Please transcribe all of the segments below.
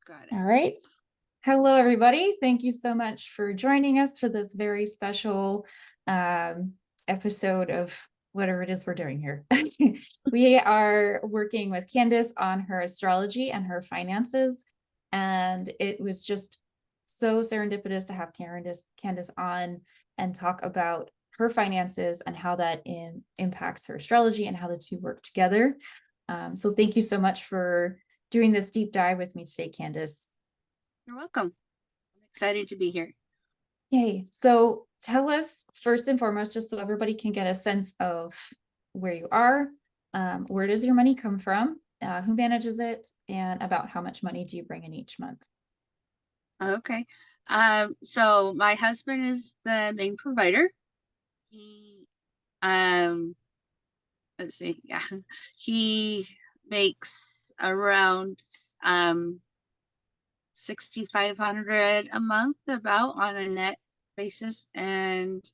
Got it. All right. Hello, everybody. Thank you so much for joining us for this very special episode of whatever it is we're doing here. We are working with Candice on her astrology and her finances. And it was just so serendipitous to have Candice on and talk about her finances and how that impacts her astrology and how the two work together. So thank you so much for doing this deep dive with me today, Candice. You're welcome. I'm excited to be here. Yay. So tell us first and foremost, just so everybody can get a sense of where you are, where does your money come from, who manages it, and about how much money do you bring in each month? Okay. So my husband is the main provider. He, let's see, yeah, he makes around 6,500 a month about on a net basis, and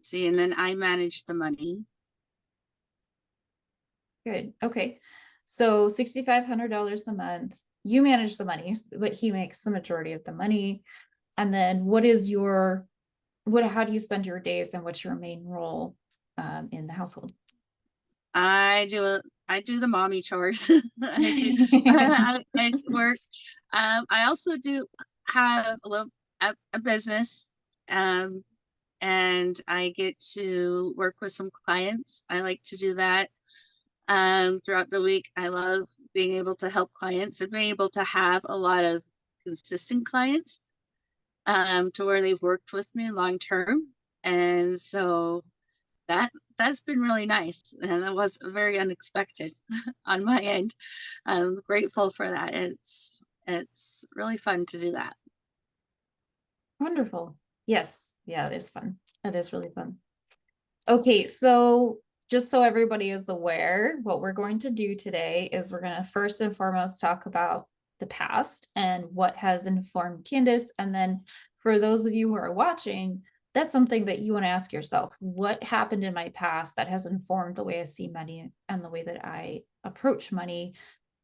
see, and then I manage the money. Good. Okay. So $6,500 a month. You manage the money, but he makes the majority of the money. And then how do you spend your days and what's your main role in the household? I do the mommy chores. I work. I also do have a business, and I get to work with some clients. I like to do that throughout the week. I love being able to help clients and being able to have a lot of consistent clients to where they've worked with me long term. And so that's been really nice, and it was very unexpected on my end. I'm grateful for that. It's really fun to do that. Wonderful. Yes. Yeah, it is fun. It is really fun. Okay, so just so everybody is aware, what we're going to do today is we're going to first and foremost talk about the past and what has informed Candice. And then for those of you who are watching, that's something that you want to ask yourself. What happened in my past that has informed the way I see money and the way that I approach money?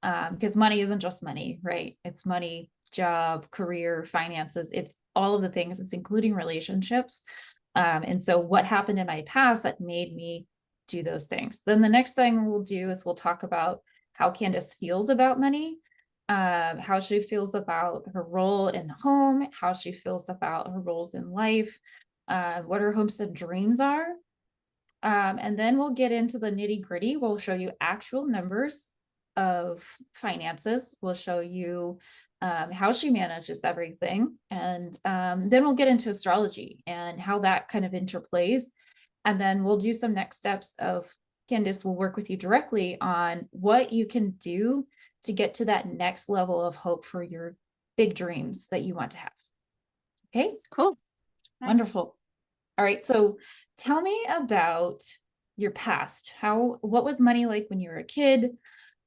Because money isn't just money, right? It's money, job, career, finances. It's all of the things. It's including relationships. And so what happened in my past that made me do those things? Then the next thing we'll do is we'll talk about how Candice feels about money, how she feels about her role in the home, how she feels about her roles in life, what her hopes and dreams are. And then we'll get into the nitty gritty. We'll show you actual numbers of finances. We'll show you how she manages everything. And then we'll get into astrology and how that kind of interplays. And then we'll do some next steps of Candice will work with you directly on what you can do to get to that next level of hope for your big dreams that you want to have. Okay. Cool. Nice. Wonderful. All right. So tell me about your past. What was money like when you were a kid?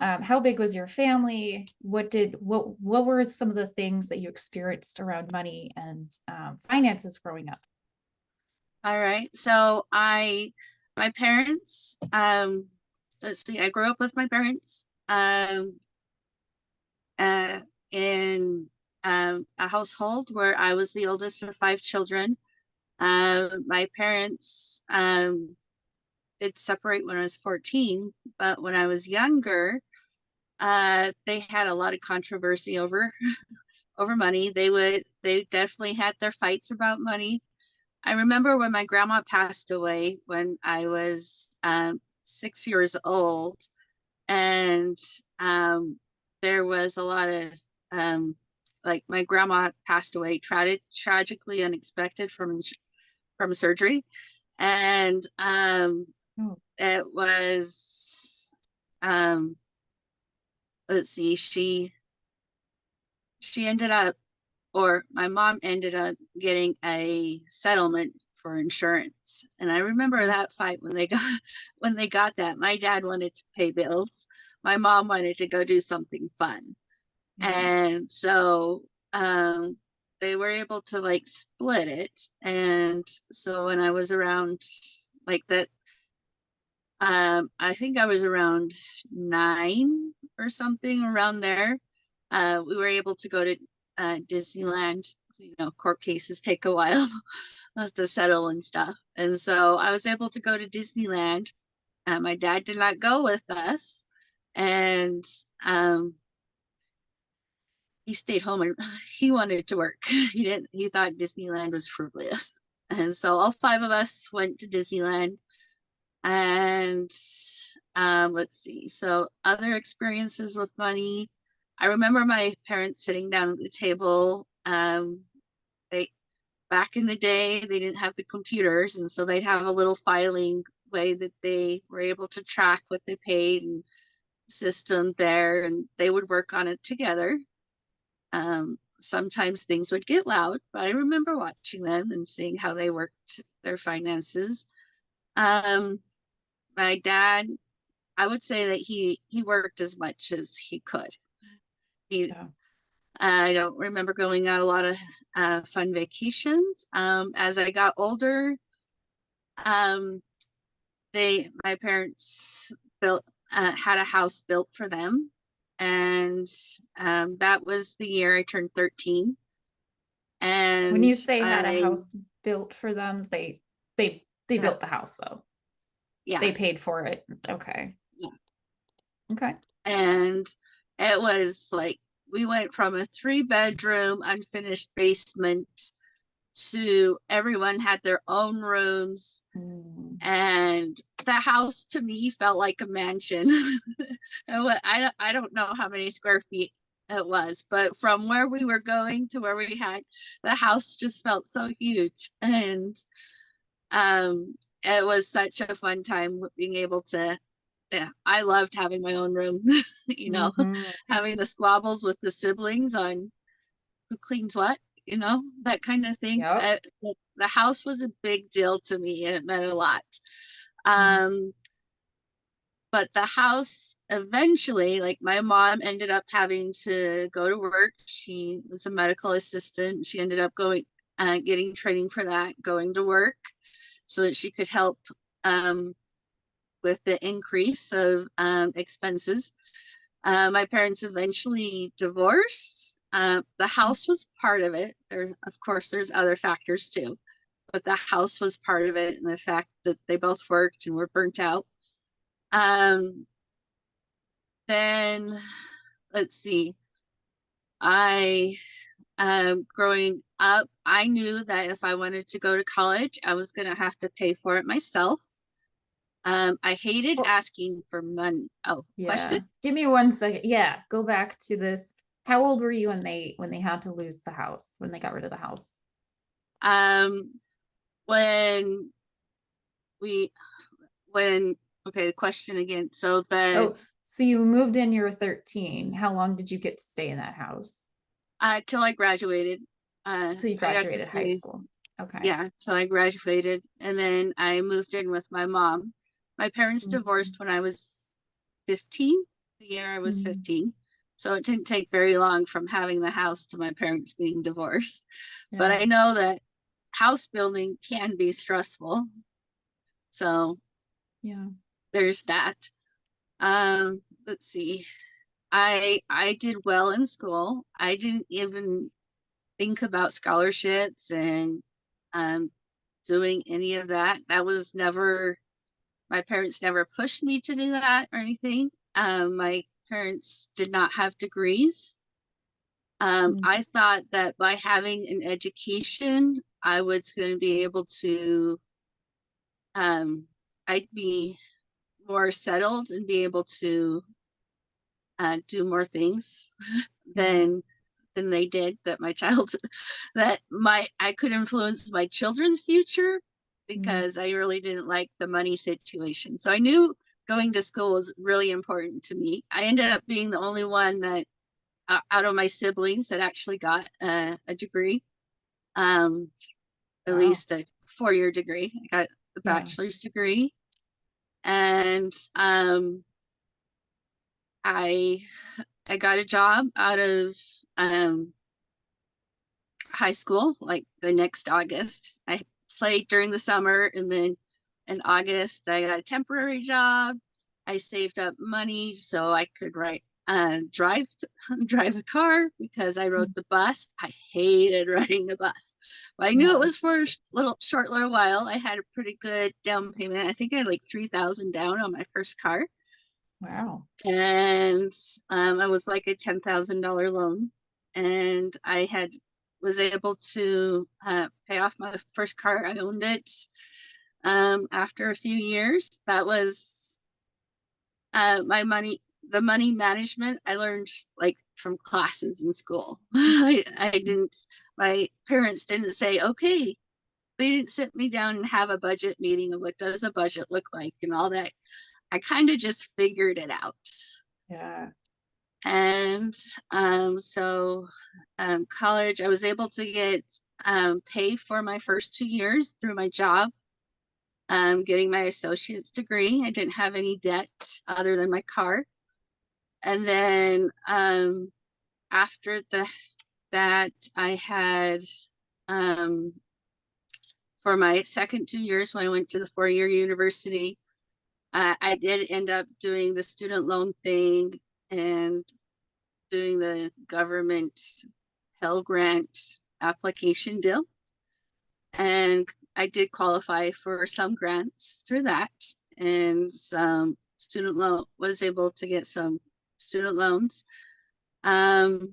How big was your family? What were some of the things that you experienced around money and finances growing up? All right. So my parents, let's see, I grew up with my parents in a household where I was the oldest of 5 children. My parents did separate when I was 14, but when I was younger, they had a lot of controversy over money. They definitely had their fights about money. I remember when my grandma passed away when I was 6 years old, and there was a lot of like my grandma passed away tragically unexpected from surgery, and it was let's see, she ended up, or my mom ended up getting a settlement for insurance. And I remember that fight when they got that. My dad wanted to pay bills. My mom wanted to go do something fun. And so they were able to like split it. And so when I was around like that, I think I was around 9 or something around there, we were able to go to Disneyland. So, court cases take a while to settle and stuff. And so I was able to go to Disneyland. My dad did not go with us, and he stayed home and he wanted to work. He thought Disneyland was frivolous. And so all five of us went to Disneyland. And let's see. So other experiences with money. I remember my parents sitting down at the table. They back in the day they didn't have the computers, and so they'd have a little filing way that they were able to track what they paid and system there, and they would work on it together. Sometimes things would get loud, but I remember watching them and seeing how they worked their finances. My dad, I would say that he worked as much as he could. Yeah. I don't remember going on a lot of fun vacations. As I got older, my parents had a house built for them, and that was the year I turned 13. When And you say had a house built for them, they yeah, built the house though. yeah, They paid for it. Okay. yeah. Okay. And it was like we went from a 3-bedroom unfinished basement to everyone had their own rooms. And the house to me felt like a mansion. I don't know how many square feet it was, but from where we were going to where we had, the house just felt so huge. And it was such a fun time being able to, yeah, I loved having my own room, having the squabbles with the siblings on who cleans what, that kind of thing. Yep. The house was a big deal to me, and it meant a lot. But the house eventually, like my mom ended up having to go to work. She was a medical assistant. She ended up getting training for that, going to work so that she could help with the increase of expenses. My parents eventually divorced. The house was part of it. Of course, there's other factors too, but the house was part of it, and the fact that they both worked and were burnt out. Then let's see. I growing up, I knew that if I wanted to go to college, I was going to have to pay for it myself. I hated Well, asking for money. Oh, yeah. question? Give me 1 second. Yeah, go back to this. How old were you when they had to lose the house, when they got rid of the house? Um, when we when okay, the question again. So Oh, so you moved in, you were 13. How long did you get to stay in that house? till I graduated, Till you I got to graduated high stay. school. Okay. Yeah, till I graduated, and then I moved in with my mom. My parents Mhm. divorced when I was 15, the year I was Mhm. 15. So it didn't take very long from having the house to my parents being divorced. But Yeah. I know that house building can be stressful. So Yeah. there's that. Let's see. I did well in school. I didn't even think about scholarships and um doing any of that. That was never, my parents never pushed me to do that or anything. My parents did not have degrees. Mhm. I thought that by having an education, I was going to be able to, I'd be more settled and be able to do more things Yeah. than they did, that my child that my I could influence my children's future, Mhm. because I really didn't like the money situation. So I knew going to school was really important to me. I ended up being the only one that out of my siblings that actually got a degree, um, at Wow. least a 4-year degree. I got a Yeah. bachelor's degree, and I I got a job out of um, high school, like the next August. I played during the summer, and then in August, I got a temporary job. I saved up money so I could write drive drive a car because I rode the bus. I hated riding the bus, but I knew it Yeah. was for a little while. I had a pretty good down payment. I think I had like 3,000 down on my first car, Wow. and I was like a $10,000 loan, and I had was able to pay off my first car. I owned it after a few years. That was my money, the money management I learned like from classes in school. I didn't, my parents didn't say, okay, they didn't sit me down and have a budget meeting of what does a budget look like and all that. I kind of just figured it out. Yeah. And so college, I was able to get pay for my first 2 years through my job, getting my associate's degree. I didn't have any debt other than my car. And then after that, I had for my second 2 years when I went to the 4-year university, I did end up doing the student loan thing and doing the government Pell Grant application deal. And I did qualify for some grants through that, and some student loan was able to get some student loans. Um,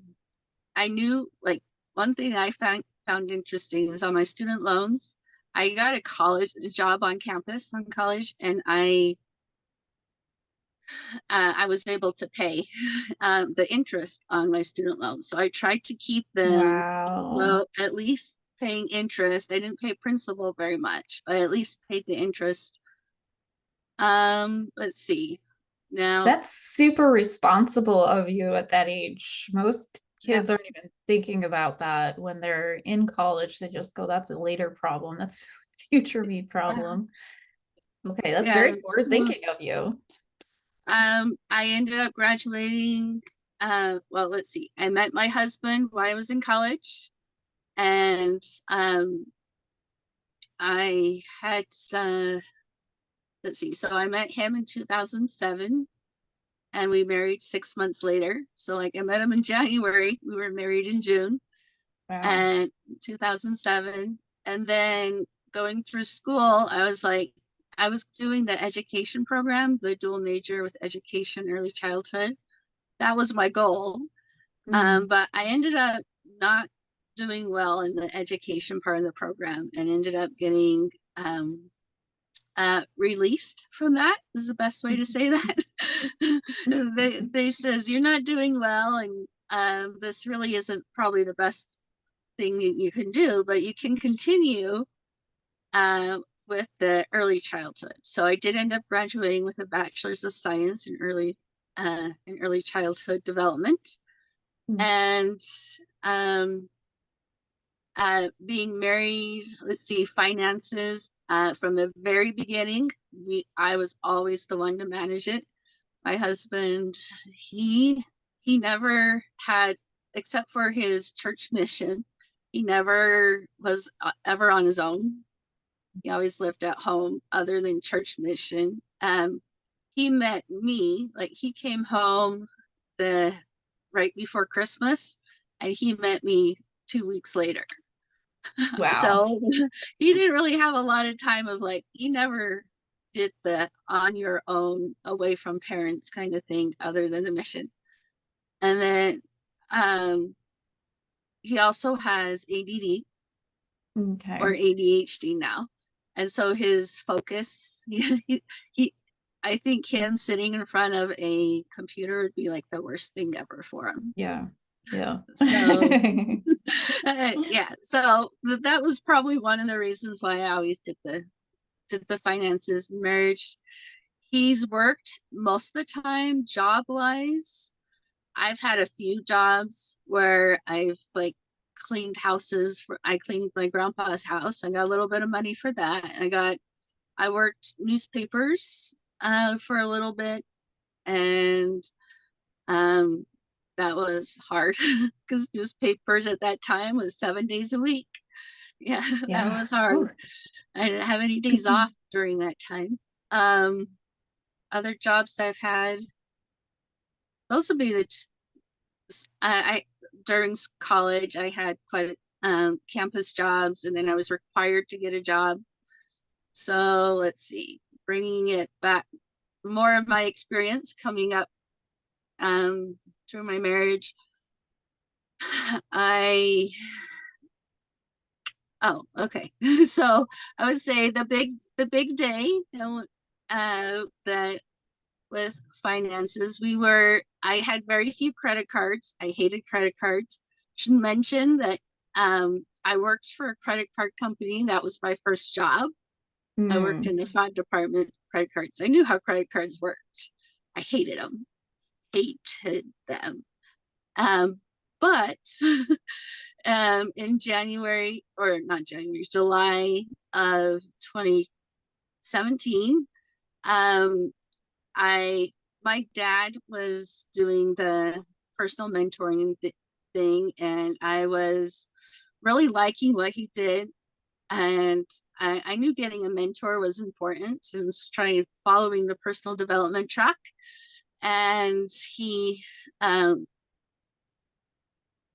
I knew like one thing I found interesting is on my student loans, I got a job on campus on college, and I was able to pay the interest on my student loans. So I tried to keep them, Wow. well, at least paying interest. I didn't pay principal very much, but I at least paid the interest. Let's see. Now, That's super responsible of you at that age. Most yeah, kids aren't even thinking about that when they're in college. They just go, that's a later problem. That's a future me problem. Okay, that's very yeah. forward thinking of you. I ended up graduating. Well, let's see. I met my husband while I was in college, and I had let's see. So I met him in 2007, and we married 6 months later. So like I met him in January. We were married in June, Wow. and 2007. And then going through school, I was doing the education program, the dual major with education, early childhood. That was my goal. Mm. But I ended up not doing well in the education part of the program and ended up getting released from that is the best way to say that. They says you're not doing well, and this really isn't probably the best thing you can do, but you can continue uh, with the early childhood. So I did end up graduating with a bachelor's of science in early childhood development, Mm. and um, being married. Let's see, finances from the very beginning. I was always the one to manage it. My husband, he he never had, except for his church mission, he never was ever on his own. He always lived at home other than church mission. He met me, like he came home the right before Christmas, and he met me 2 weeks later. Wow. So he didn't really have a lot of time of like, he never did the on your own away from parents kind of thing other than the mission. And then um, he also has ADD or Okay. ADHD now. And so his focus, he I think him sitting in front of a computer would be like the worst thing ever for him. Yeah. Yeah. So yeah, so that was probably one of the reasons why I always did the finances and marriage. He's worked most of the time job wise. I've had a few jobs where I've like cleaned houses for, I cleaned my grandpa's house. I got a little bit of money for that. I worked newspapers for a little bit, and um that was hard because newspapers at that time was 7 days a week. Yeah, that Yeah. was hard. Ooh. I didn't have any days off during that time. Um, Other jobs I've had, those would be I during college I had quite campus jobs, and then I was required to get a job. So let's see, bringing it back, more of my experience coming up through my marriage. I Oh, okay. So I would say the big day, that with finances, I had very few credit cards. I hated credit cards. Should mention that I worked for a credit card company. That was my first job. I worked Mm, in the fraud department, credit cards. I knew how credit cards worked. I hated them. But in January, or not January, July of 2017, um, I my dad was doing the personal mentoring thing, and I was really liking what he did. And I knew getting a mentor was important, and was trying following the personal development track. And um,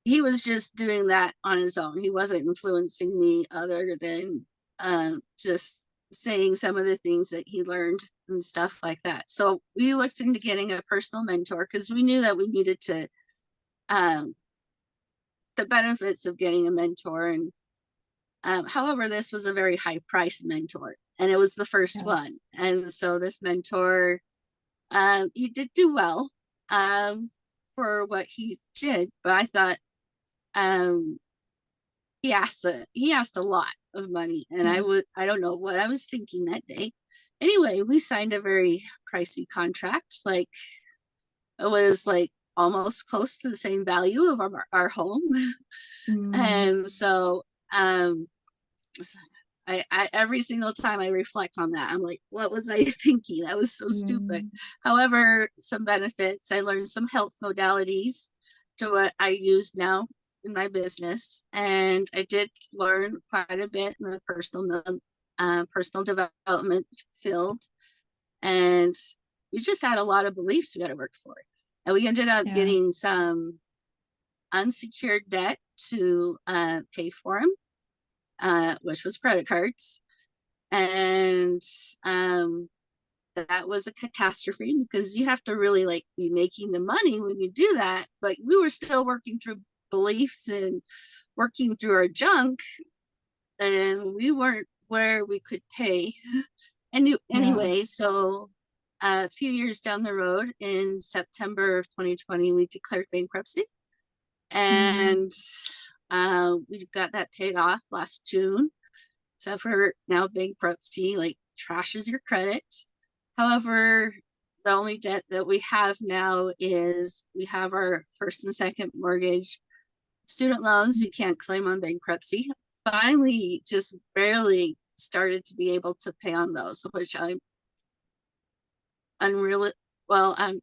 he was just doing that on his own. He wasn't influencing me other than just saying some of the things that he learned and stuff like that. So we looked into getting a personal mentor because we knew that we needed to um, the benefits of getting a mentor. And however, this was a very high price mentor, and it was the first yeah. one. And so this mentor, he did do well um, for what he did, but I thought um, he asked a lot of money, and Mm, I don't know what I was thinking that day. Anyway, we signed a very pricey contract. Like, it was like almost close to the same value of our home. mm, And so um I every single time I reflect on that, I'm like, what was I thinking? That was so stupid. mm, However, some benefits, I learned some health modalities to what I use now in my business. And I did learn quite a bit in the personal development field. And we just had a lot of beliefs we had to work for. And we ended up yeah. getting some unsecured debt to pay for them, which was credit cards. And um, that was a catastrophe because you have to really like be making the money when you do that. But we were still working through beliefs and working through our junk, and we weren't where we could pay. And Yeah. anyway, so a few years down the road, in September of 2020, we declared bankruptcy, Mm, and we got that paid off last June. So for now, bankruptcy like trashes your credit. However, the only debt that we have now is we have our first and second mortgage, student loans you can't claim on bankruptcy. Finally, just barely started to be able to pay on those, which I'm unreal. Well, I'm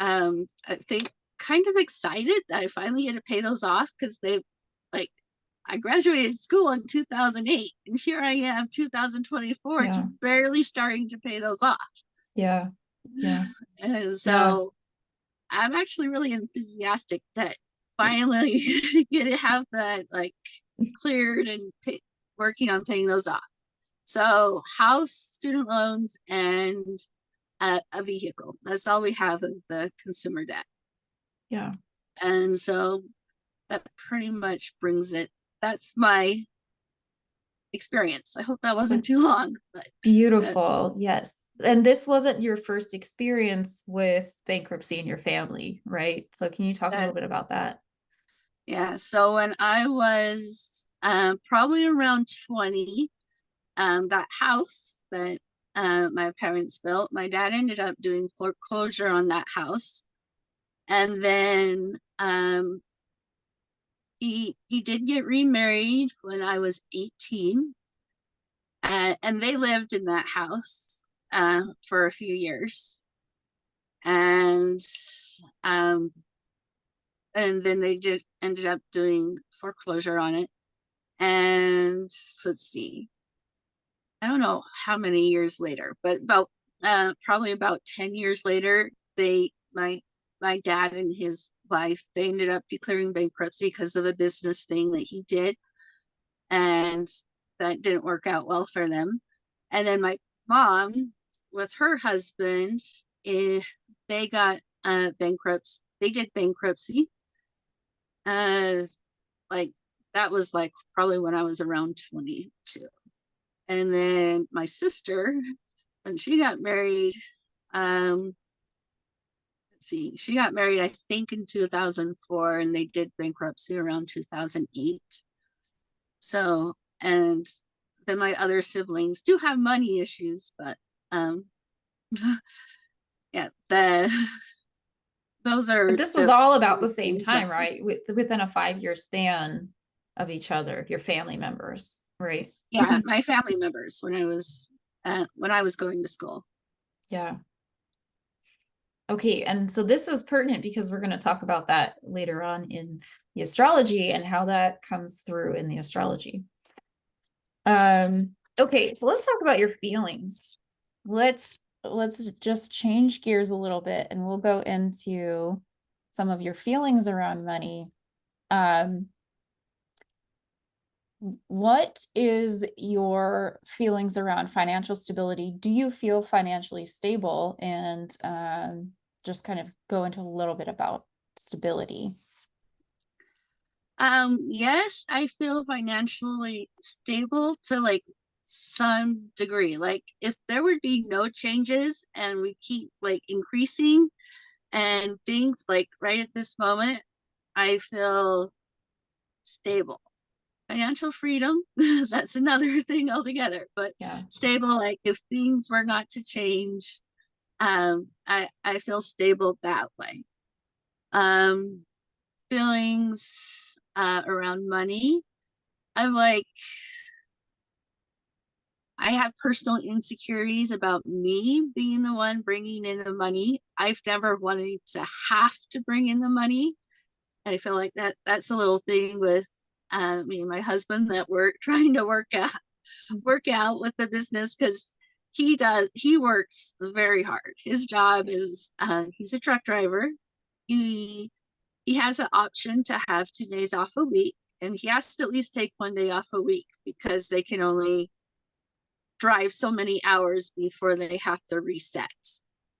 I think kind of excited that I finally had to pay those off because they like I graduated school in 2008, and here I am 2024 yeah. just barely starting to pay those off. Yeah. Yeah. And Yeah. so I'm actually really enthusiastic that finally get to have that like cleared and working on paying those off. So house, student loans, and a vehicle. That's all we have of the consumer debt. Yeah. And so that pretty much brings it. That's my experience. I hope that wasn't too That's long, but uh, beautiful. Yes. And this wasn't your first experience with bankruptcy in your family, right? So can you talk a uh, little bit about that? yeah. So when I was probably around 20, that house that my parents built, my dad ended up doing foreclosure on that house. And then he did get remarried when I was 18, and they lived in that house for a few years. And um, and then they did ended up doing foreclosure on it. And let's see, I don't know how many years later, but about probably about 10 years later, they my dad and his wife, they ended up declaring bankruptcy because of a business thing that he did, and that didn't work out well for them. And then my mom with her husband, eh, they got bankruptcy. They did bankruptcy. Uh, like that was like probably when I was around 22. And then my sister, when she got married, um, let's see, she got married, I think, in 2004, and they did bankruptcy around 2008. So, and then my other siblings do have money issues, but um, yeah, those But are this was the all about only the same time, bankruptcy. right? Within a 5-year span of each other, your family members, right? Yeah, my family members when I was going to school. Yeah. Okay, and so this is pertinent because we're going to talk about that later on in the astrology and how that comes through in the astrology. Okay, so let's talk about your feelings. Let's just change gears a little bit and we'll go into some of your feelings around money. Um, what is your feelings around financial stability? Do you feel financially stable? And just kind of go into a little bit about stability. Yes, I feel financially stable to like some degree. Like if there would be no changes and we keep like increasing and things like right at this moment, I feel stable. Financial freedom, that's another thing altogether, but Yeah. stable, like if things were not to change, I feel stable that way. Um, Feelings around money. I'm like, I have personal insecurities about me being the one bringing in the money. I've never wanted to have to bring in the money. I feel like that's a little thing with me and my husband that we're trying to work out with the business because he works very hard. His job is he's a truck driver. He he has an option to have 2 days off a week, and he has to at least take 1 day off a week because they can only drive so many hours before they have to reset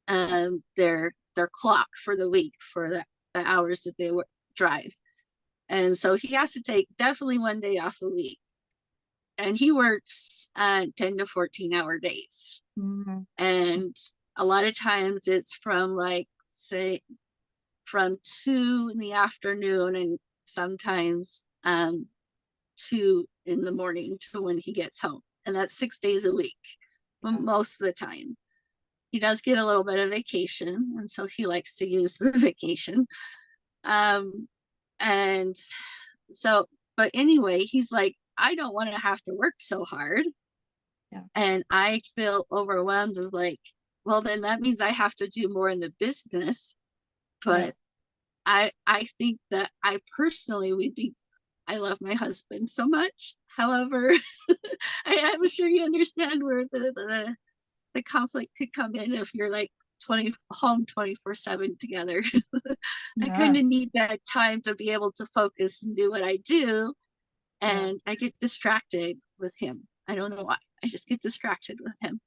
their clock for the week for the hours that they drive. And so he has to take definitely 1 day off a week. And he works 10 to 14-hour days. Mhm. And a lot of times it's from like, say, from 2 in the afternoon and sometimes 2 in the morning to when he gets home. And that's 6 days a week, most of the time. He does get a little bit of vacation, and so he likes to use the vacation. Um, and so, but anyway, he's like, I don't want to have to work so hard. Yeah. And I feel overwhelmed of like, well, then that means I have to do more in the business. Yeah. But I think that I personally would be I love my husband so much. However, I'm sure you understand where the conflict could come in if you're like 20 home 24/7 together. I kind Yeah. of need that time to be able to focus and do what I do, Yeah. and I get distracted with him. I don't know why. I just get distracted with him.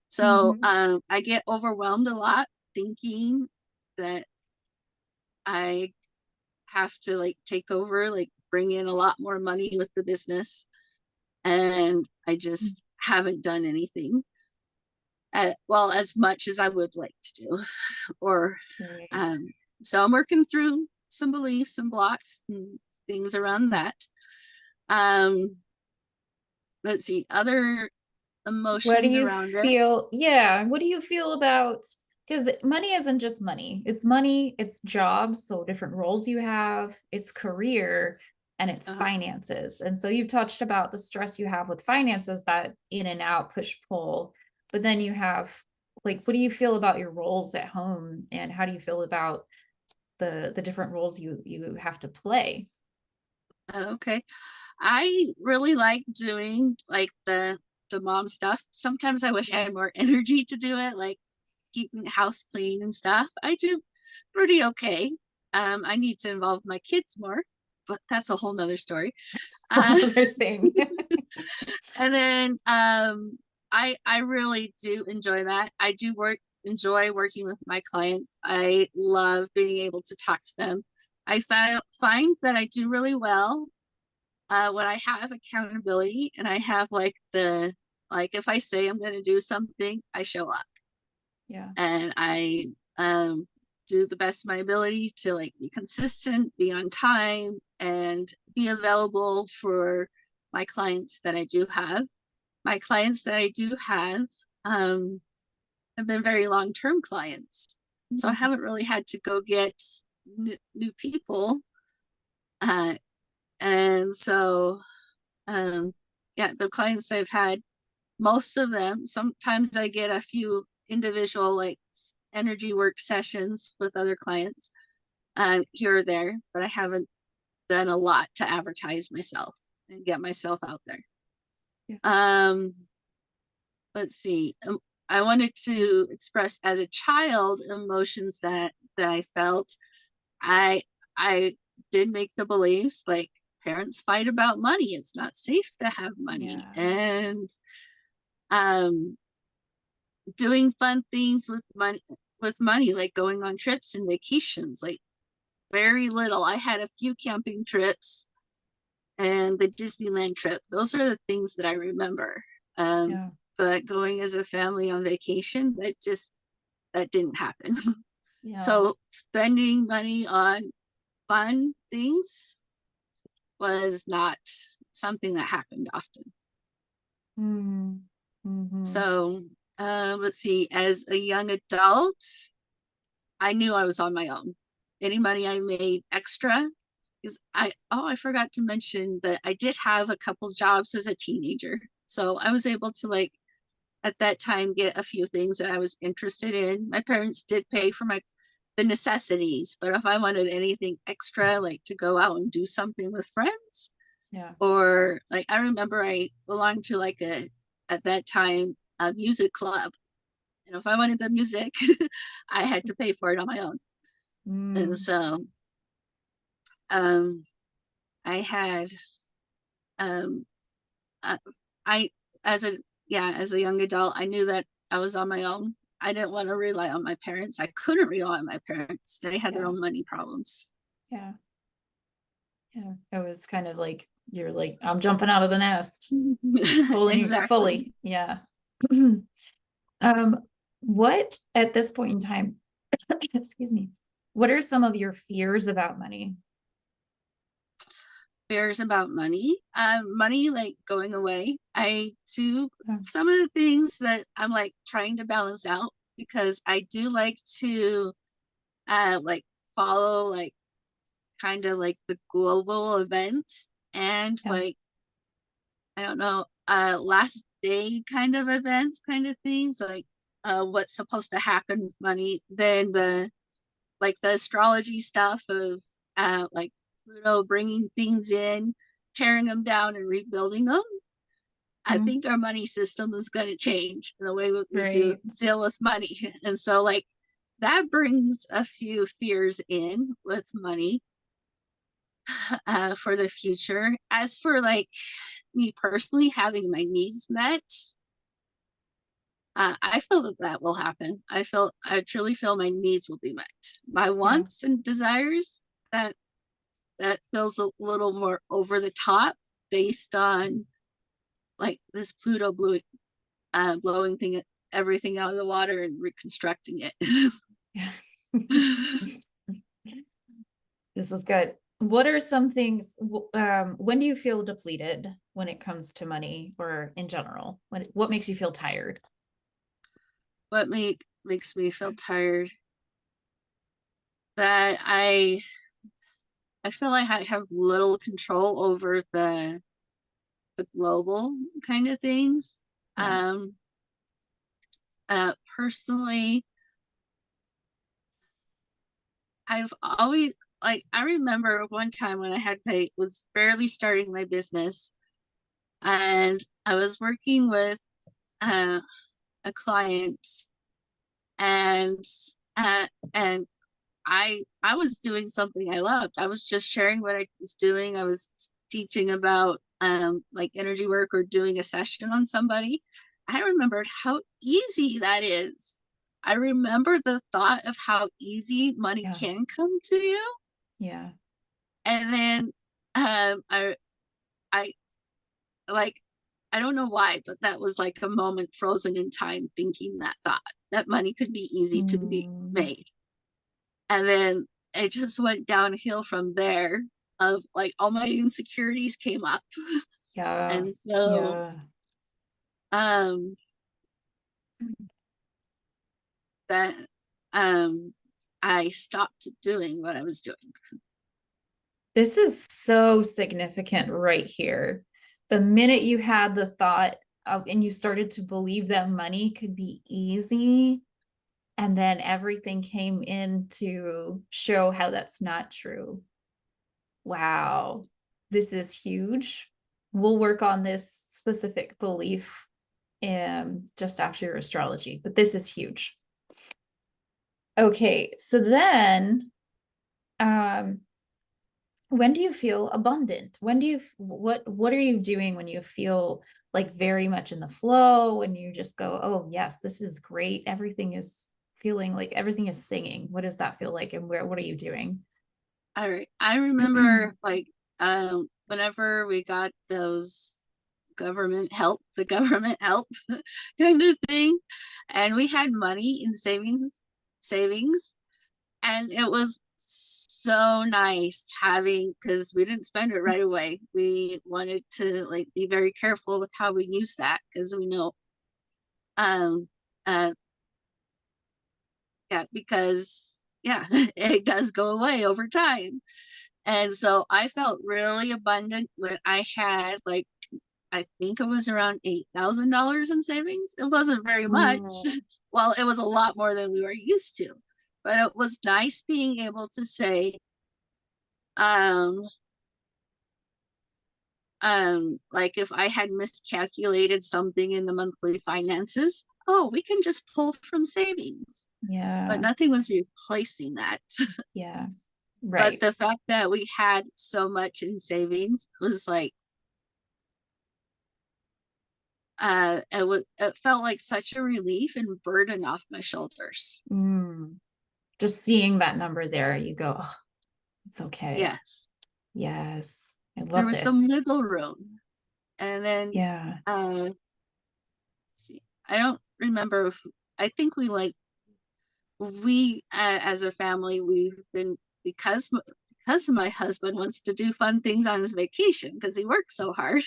So Mhm. I get overwhelmed a lot thinking that I have to like take over, like bring in a lot more money with the business. And I just haven't done anything well as much as I would like to do. Or Right. um, so I'm working through some beliefs and blocks and things around that. Um, let's see, other What do emotions you around it. feel? Yeah. What do you feel about? Because money isn't just money. It's money, it's jobs, so different roles you have, it's career, and it's Uh, finances. And so you've touched about the stress you have with finances, that in and out, push pull. But then you have like, what do you feel about your roles at home, and how do you feel about the different roles you have to play? okay. I really like doing like the mom stuff. Sometimes I wish I had more energy to do it, like keeping the house clean and stuff. I do pretty okay. I need to involve my kids more, but that's a whole nother story. That's a whole Uh, other thing. and then I really do enjoy that. I do enjoy working with my clients. I love being able to talk to them. I find that I do really well when I have accountability and I have like if I say I'm going to do something, I show up Yeah. and I do the best of my ability to like be consistent, be on time, and be available for my clients that I do have. My clients that I do have been very long-term clients, so I Mhm. haven't really had to go get new people. Uh, and so, yeah, the clients I've had, most of them, sometimes I get a few individual like energy work sessions with other clients here or there, but I haven't done a lot to advertise myself and get myself out there. Yeah. Um, let's see. I wanted to express as a child emotions that I felt. I I did make the beliefs like parents fight about money. It's not safe to have money, Yeah. and um, doing fun things with money, like going on trips and vacations. Like very little. I had a few camping trips and the Disneyland trip. Those are the things that I remember. Um, Yeah. but going as a family on vacation, that didn't happen. Yeah. So spending money on fun things was not something that happened often. Mm. Hmm. So let's see. As a young adult, I knew I was on my own. Any money I made extra, because I forgot to mention that I did have a couple jobs as a teenager. So I was able to like at that time get a few things that I was interested in. My parents did pay for the necessities, but if I wanted anything extra, like to go out and do something with friends, Yeah. or like I remember I belonged to like a at that time a music club. And if I wanted the music, I had to pay for it on my own. And Mm. so um I had um uh, I as a as a young adult, I knew that I was on my own. I didn't want to rely on my parents. I couldn't rely on my parents. They had their Yeah. own money problems. Yeah. Yeah. It was kind of like you're like, I'm jumping out of the nest. Exactly. Fully. Yeah. Um, what at this point in time, excuse me, what are some of your fears about money? Fears about money. Money like going away. I do Yeah. some of the things that I'm like trying to balance out because I do like to like follow like kind of like the global events and Yeah. like I don't know, last day kind of events, kind of things, like what's supposed to happen with money. Then the astrology stuff of like Pluto bringing things in, tearing them down and rebuilding them. I Mhm. think our money system is going to change in the way we do Right. deal with money. And so like that brings a few fears in with money for the future. As for like me personally having my needs met, I feel that that will happen. I truly feel my needs will be met. My Yeah. wants and desires, that that feels a little more over the top based on like this Pluto blowing everything out of the water and reconstructing it. Yeah. This is good. What are some things, when do you feel depleted when it comes to money or in general? What makes you feel tired? What makes me feel tired? That I feel like I have little control over the global kind of things. Yeah. Um, personally, I've always like I remember one time when I was barely starting my business and I was working with uh, a client and uh, and I was doing something I loved. I was just sharing what I was doing. I was teaching about like energy work or doing a session on somebody. I remembered how easy that is. I remember the thought of how easy money Yeah. can come to you. Yeah. And then I like I don't know why, but that was like a moment frozen in time thinking that thought that money could be easy to be Mm, made. And then it just went downhill from there of like all my insecurities came up. yeah. And so Yeah. um that I stopped doing what I was doing. This is so significant right here. The minute you had the thought of, and you started to believe that money could be easy, and then everything came in to show how that's not true. Wow, this is huge. We'll work on this specific belief just after your astrology, but this is huge. Okay, so then um when do you feel abundant? When do you what are you doing when you feel like very much in the flow and you just go, oh yes, this is great, everything is feeling like everything is singing? What does that feel like, and where what are you doing? All right. I remember like whenever we got those the government help kind of thing, and we had money in savings, and it was so nice having because we didn't spend it right away. We wanted to like be very careful with how we use that because we know um uh yeah because yeah it does go away over time. And so I felt really abundant when I had like I think it was around $8,000 in savings. It wasn't very much. Mm, Well, it was a lot more than we were used to, but it was nice being able to say, um, like if I had miscalculated something in the monthly finances, oh, we can just pull from savings. But yeah, nothing was replacing that. yeah, But right. the fact that we had so much in savings was like, it felt like such a relief and burden off my shoulders. Mm. Just seeing that number there, you go, oh, it's okay. Yes, Yes, I there love was some this. wiggle room. And then, Yeah. let's see, I don't remember if I think we as a family we've been because because my husband wants to do fun things on his vacation because he works so hard.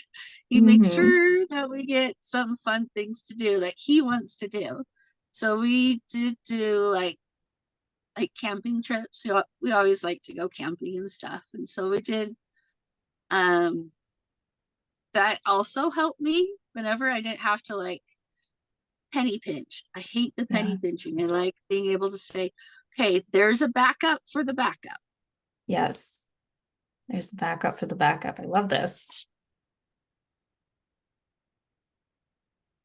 He makes Hmm. sure that we get some fun things to do that he wants to do. So we did do like camping trips. So we always like to go camping and stuff. And so we did um that also helped me whenever I didn't have to like penny pinch. I hate the Yeah. penny pinching. I like being able to say, okay, there's a backup for the backup. Yes. There's the backup for the backup. I love this.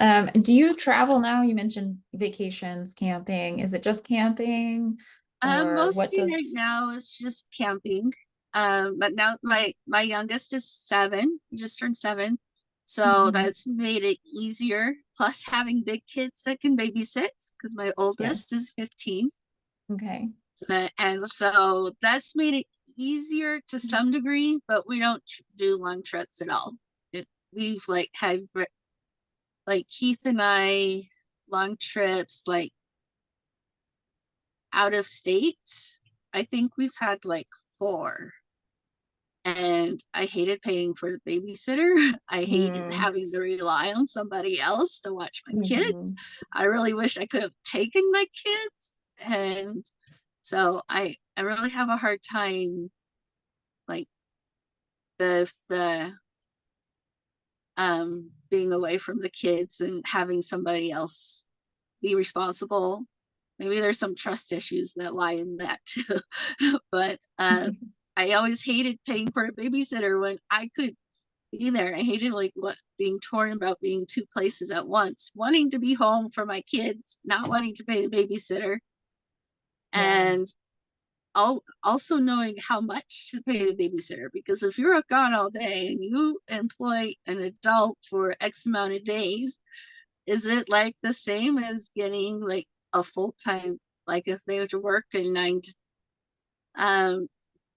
Do you travel now? You mentioned vacations, camping. Is it just camping, or what Mostly right does? now it's just camping. But now my youngest is 7. He just turned 7. So Mhm. that's made it easier. Plus having big kids that can babysit because my oldest Yes. is 15. Okay. And so that's made it easier to some degree, but we don't do long trips at all. We've like had like Keith and I long trips like out of state. I think we've had like 4. And I hated paying for the babysitter. I hated Mm, having to rely on somebody else to watch my kids. mhm. I really wish I could have taken my kids. And so I really have a hard time like the being away from the kids and having somebody else be responsible. Maybe there's some trust issues that lie in that too. But I always hated paying for a babysitter when I could be there. I hated like what being torn about being 2 places at once, wanting to be home for my kids, not wanting to pay the babysitter. Yeah. And also knowing how much to pay the babysitter, because if you're gone all day and you employ an adult for X amount of days, is it like the same as getting like a full-time, like if they were to work a um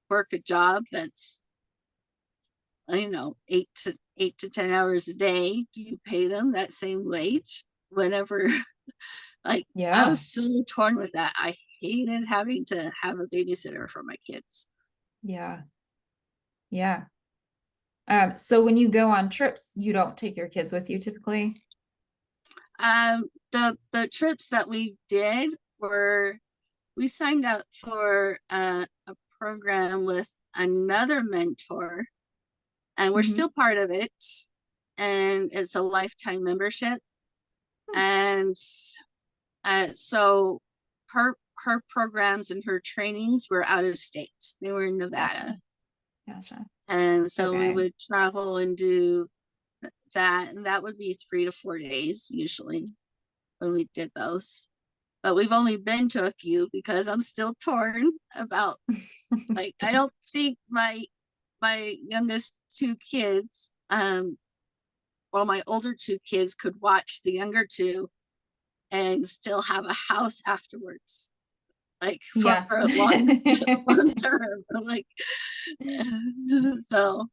work a job that's, you know, 8 to 10 hours a day, do you pay them that same wage whenever? Like, I Yeah. was so torn with that. I hated having to have a babysitter for my kids. Yeah. Yeah. So when you go on trips, you don't take your kids with you typically? The trips that we did were, we signed up for a program with another mentor, and we're Mm-hmm. still part of it. And it's a lifetime membership. And so her programs and her trainings were out of state. They were in Gotcha. Nevada. Gotcha. And so we Okay. would travel and do that, and that would be 3 to 4 days usually when we did those. But we've only been to a few because I'm still torn about, like, I don't think my youngest two kids, well, my older two kids could watch the younger two and still have a house afterwards, like for Yeah. a long term. Like, so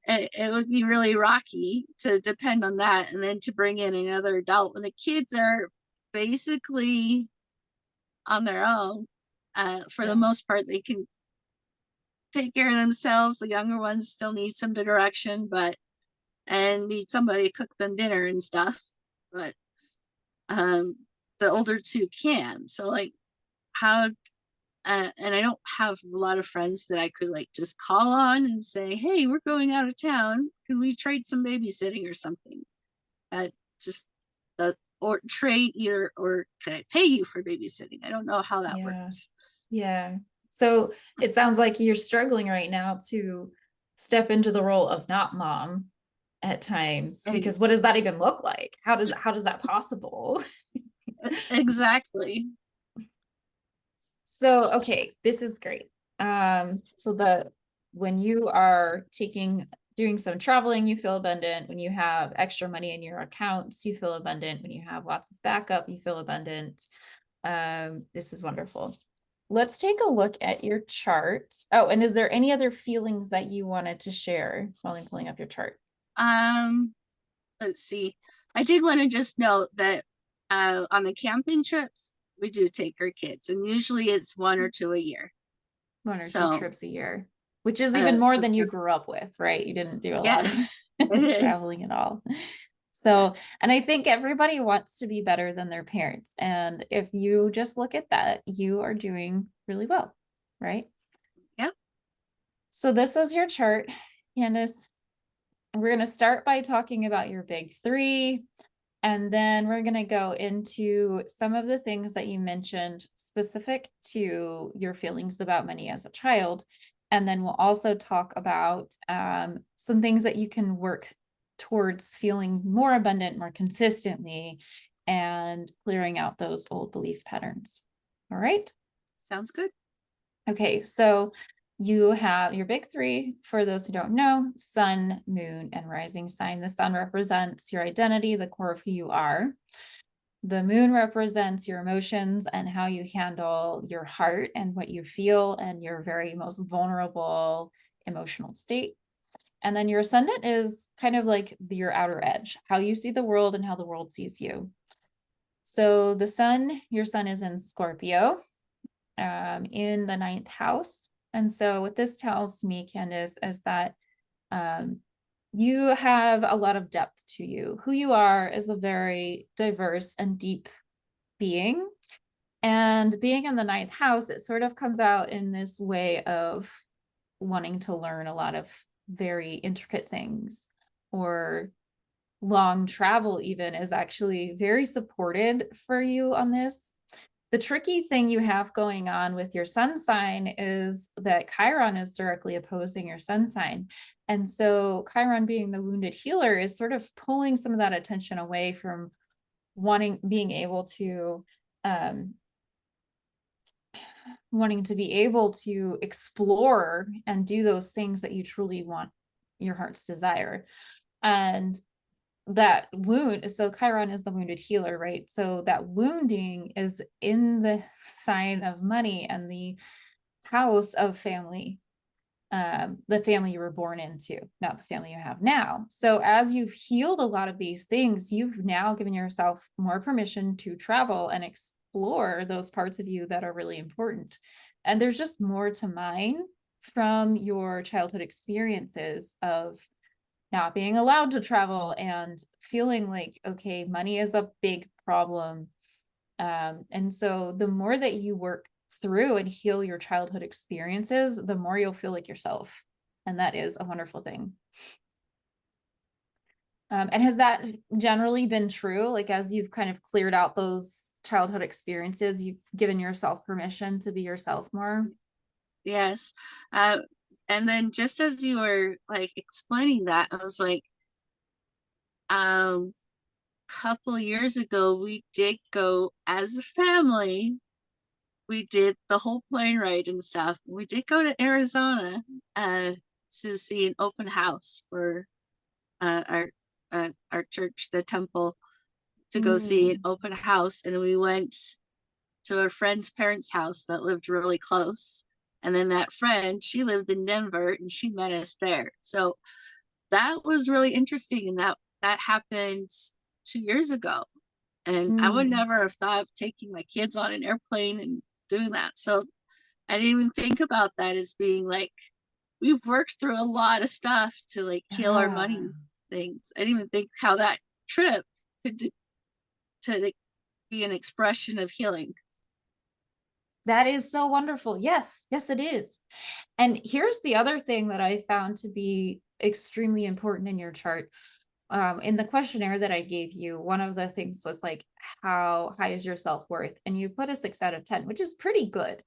it would be really rocky to depend on that, and then to bring in another adult when the kids are basically on their own. For the Yeah. most part, they can take care of themselves. The younger ones still need some direction, but and need somebody to cook them dinner and stuff. But um, the older two can. So like, how? And I don't have a lot of friends that I could like just call on and say, "Hey, we're going out of town. Can we trade some babysitting or something?" Just the, or trade either, or can I pay you for babysitting? I don't know how that Yeah. works. Yeah. So it sounds like you're struggling right now to step into the role of not mom at times, And because what does that even look like? How does that possible? exactly. So, okay, this is great. So when you are doing some traveling, you feel abundant. When you have extra money in your accounts, you feel abundant. When you have lots of backup, you feel abundant. This is wonderful. Let's take a look at your chart. Oh, and is there any other feelings that you wanted to share while I'm pulling up your chart? Um, let's see. I did want to just note that on the camping trips, we do take our kids, and usually it's one or two a year. One or two So, trips a year, which is even more than you grew up with, right? You didn't do a lot of yes, it is. traveling at all. So, Yes. and I think everybody wants to be better than their parents. And if you just look at that, you are doing really well, right? Yep. So this is your chart, Candice. We're going to start by talking about your big three, and then we're going to go into some of the things that you mentioned specific to your feelings about money as a child. And then we'll also talk about some things that you can work towards feeling more abundant, more consistently, and clearing out those old belief patterns. All right. Sounds good. Okay, so you have your big three, for those who don't know: sun, moon, and rising sign. The sun represents your identity, the core of who you are. The moon represents your emotions and how you handle your heart and what you feel and your very most vulnerable emotional state. And then your ascendant is kind of like your outer edge, how you see the world and how the world sees you. So your sun is in Scorpio, in the ninth house. And so what this tells me, Candice, is that um, you have a lot of depth to you. Who you are is a very diverse and deep being. And being in the ninth house, it sort of comes out in this way of wanting to learn a lot of very intricate things, or long travel even is actually very supported for you on this. The tricky thing you have going on with your sun sign is that Chiron is directly opposing your sun sign. And so Chiron, being the wounded healer, is sort of pulling some of that attention away from being able to um, wanting to be able to explore and do those things that you truly want, your heart's desire. And that wound, so Chiron is the wounded healer, right? So that wounding is in the sign of money and the house of family, the family you were born into, not the family you have now. So as you've healed a lot of these things, you've now given yourself more permission to travel and explore those parts of you that are really important. And there's just more to mine from your childhood experiences of not being allowed to travel and feeling like, okay, money is a big problem. And so the more that you work through and heal your childhood experiences, the more you'll feel like yourself. And that is a wonderful thing. And has that generally been true? Like, as you've kind of cleared out those childhood experiences, you've given yourself permission to be yourself more? Yes. And then just as you were like explaining that, I was like, couple years ago, we did go as a family. We did the whole plane ride and stuff. We did go to Arizona to see an open house for our church, the temple, to go see an Mm. open house, and we went to a friend's parents' house that lived really close. And then that friend, she lived in Denver, and she met us there. So that was really interesting, and that happened 2 years ago. And I would Mm. never have thought of taking my kids on an airplane and doing that. So I didn't even think about that as being like, we've worked through a lot of stuff to like heal our Yeah. money things. I didn't even think how that trip could do, to like, be an expression of healing. That is so wonderful. Yes, yes, it is. And here's the other thing that I found to be extremely important in your chart. In the questionnaire that I gave you, one of the things was like, how high is your self-worth? And you put a 6 out of 10, which is pretty good,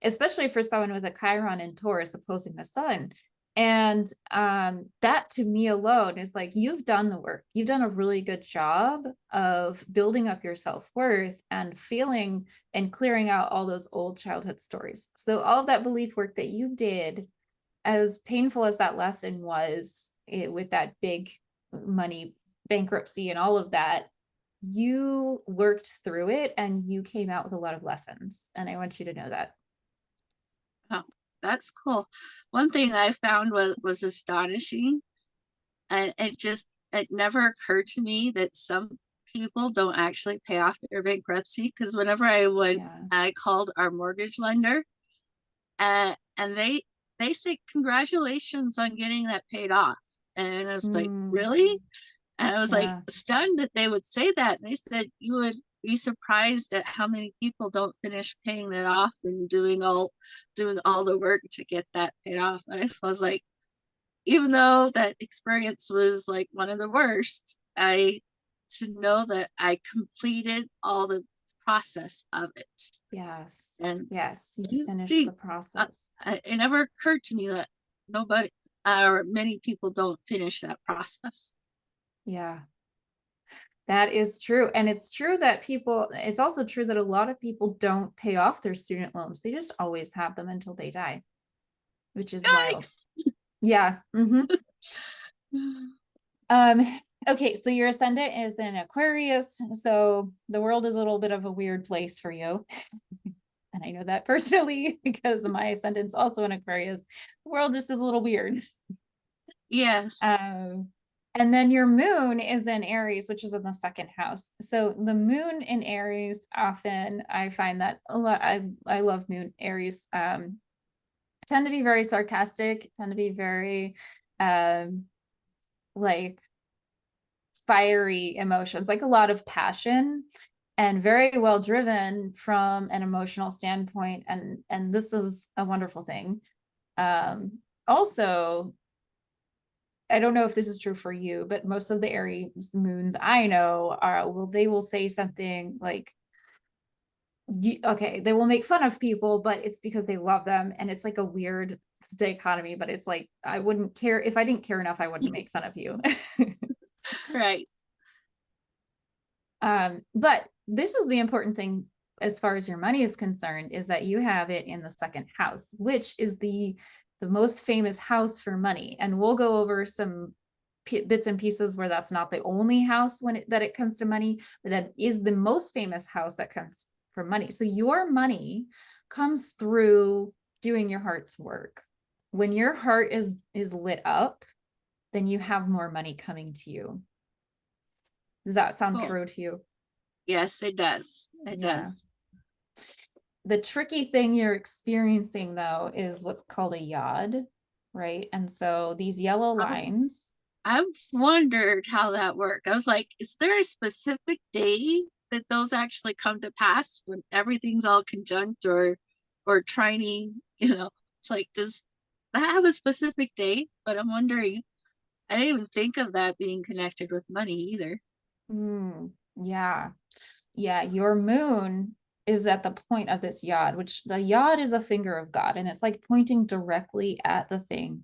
especially for someone with a Chiron in Taurus opposing the sun. And that to me alone is like, you've done the work. You've done a really good job of building up your self-worth and feeling and clearing out all those old childhood stories. So all of that belief work that you did, as painful as that lesson was, with that big money bankruptcy and all of that, you worked through it and you came out with a lot of lessons. And I want you to know that. Oh, that's cool. One thing I found was astonishing, and it never occurred to me that some people don't actually pay off their bankruptcy. Because whenever I went, Yeah. I called our mortgage lender, and they say congratulations on getting that paid off. And I was like, Mm, really? And I was like yeah. stunned that they would say that. And they said you would be surprised at how many people don't finish paying that off and doing all the work to get that paid off. And I was like, even though that experience was like one of the worst, I to know that I completed all the process of it. Yes. And Yes. You I didn't finished the think process. it never occurred to me that nobody or many people don't finish that process. Yeah. That is true. And it's true that it's also true that a lot of people don't pay off their student loans. They just always have them until they die, which is wild. Yikes! Yeah. Hmm. Um, okay, so your ascendant is in Aquarius, so the world is a little bit of a weird place for you. And I know that personally because my ascendant's also in Aquarius. The world just is a little weird. Yes. Um, and then your moon is in Aries, which is in the second house. So the moon in Aries, often I find that a lot, I love moon Aries, tend to be very sarcastic, tend to be very like fiery emotions, like a lot of passion and very well driven from an emotional standpoint. And this is a wonderful thing. Also, I don't know if this is true for you, but most of the Aries moons I know are, well, they will say something like, okay, they will make fun of people, but it's because they love them. And it's like a weird dichotomy, but it's like, I wouldn't care if I didn't care enough, I wouldn't make fun of you. Right. But this is the important thing as far as your money is concerned, is that you have it in the second house, which is the most famous house for money. And we'll go over some bits and pieces where that's not the only house that it comes to money, but that is the most famous house that comes for money. So your money comes through doing your heart's work. When your heart is lit up, then you have more money coming to you. Does that sound Cool. true to you? Yes, it does. It Yeah. does. The tricky thing you're experiencing though is what's called a yod, right? And so these yellow lines. I've wondered how that worked. I was like, is there a specific day that those actually come to pass when everything's all conjunct or trining? It's like, does that have a specific date? But I'm wondering, I didn't even think of that being connected with money either. Yeah. Yeah, your moon is at the point of this yod, which the yod is a finger of God, and it's like pointing directly at the thing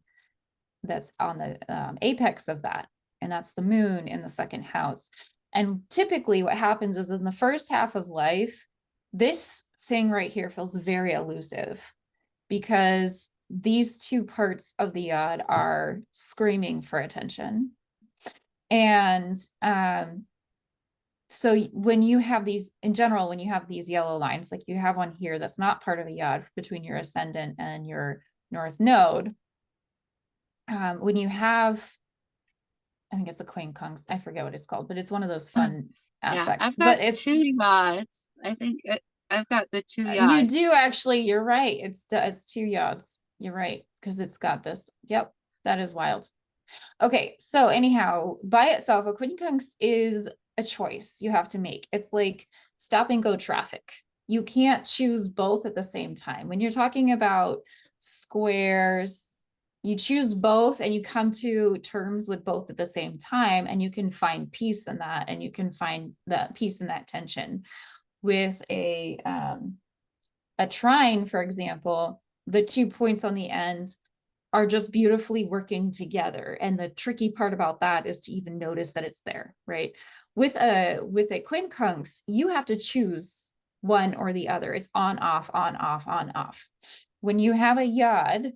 that's on the apex of that, and that's the moon in the second house. And typically what happens is in the first half of life, this thing right here feels very elusive because these two parts of the yod are screaming for attention. And so when you have these, in general, when you have these yellow lines, like you have one here that's not part of a yod between your ascendant and your north node, when you have, I think it's a quincunx, I forget what it's called, but it's one of those fun Yeah, aspects. I've got But it's, two yods. I think I've got the two you do yods. actually, you're right. It's two yods. You're right, because it's got this. Yep, that is wild. Okay, so anyhow, by itself, a quincunx is a choice you have to make. It's like stop and go traffic. You can't choose both at the same time. When you're talking about squares, you choose both and you come to terms with both at the same time, and you can find peace in that, and you can find that peace in that tension. With a trine, for example, the 2 points on the end are just beautifully working together. And the tricky part about that is to even notice that it's there, right? With a quincunx, you have to choose one or the other. It's on, off, on, off, on, off. When you have a yod,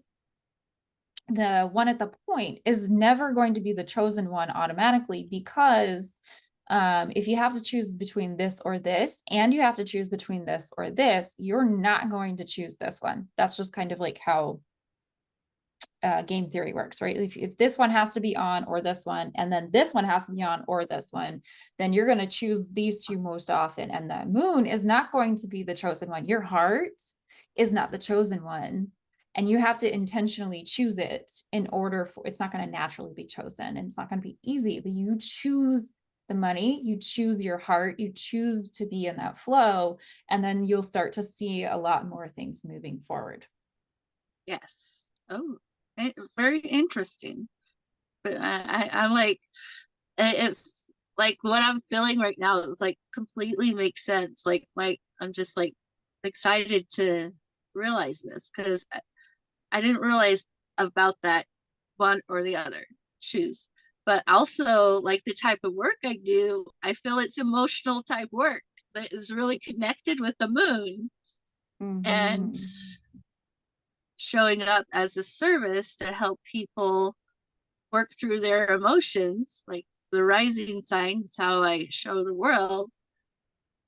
the one at the point is never going to be the chosen one automatically, because if you have to choose between this or this, and you have to choose between this or this, you're not going to choose this one. That's just kind of like how game theory works, right? If this one has to be on or this one, and then this one has to be on or this one, then you're going to choose these two most often. And the moon is not going to be the chosen one. Your heart is not the chosen one. And you have to intentionally choose it in order for, it's not going to naturally be chosen, and it's not going to be easy, but you choose the money, you choose your heart, you choose to be in that flow, and then you'll start to see a lot more things moving forward. Yes. Oh, very interesting. But I'm like, it's like what I'm feeling right now is like completely makes sense. Like I'm just like excited to realize this because I didn't realize about that one or the other choose. But also like the type of work I do, I feel it's emotional type work that is really connected with the moon and Mm-hmm. showing up as a service to help people work through their emotions. Like the rising sign is how I show the world,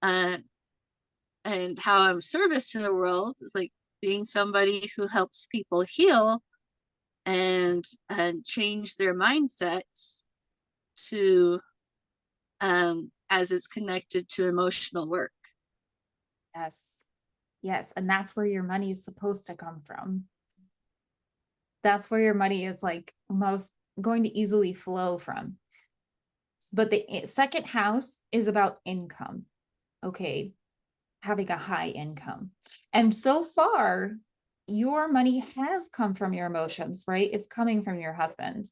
uh, and how I'm service to the world is like being somebody who helps people heal and change their mindsets to as it's connected to emotional work. Yes. Yes. And that's where your money is supposed to come from. That's where your money is like most going to easily flow from. But the second house is about income. Okay. Having a high income. And so far, your money has come from your emotions, right? It's coming from your husband,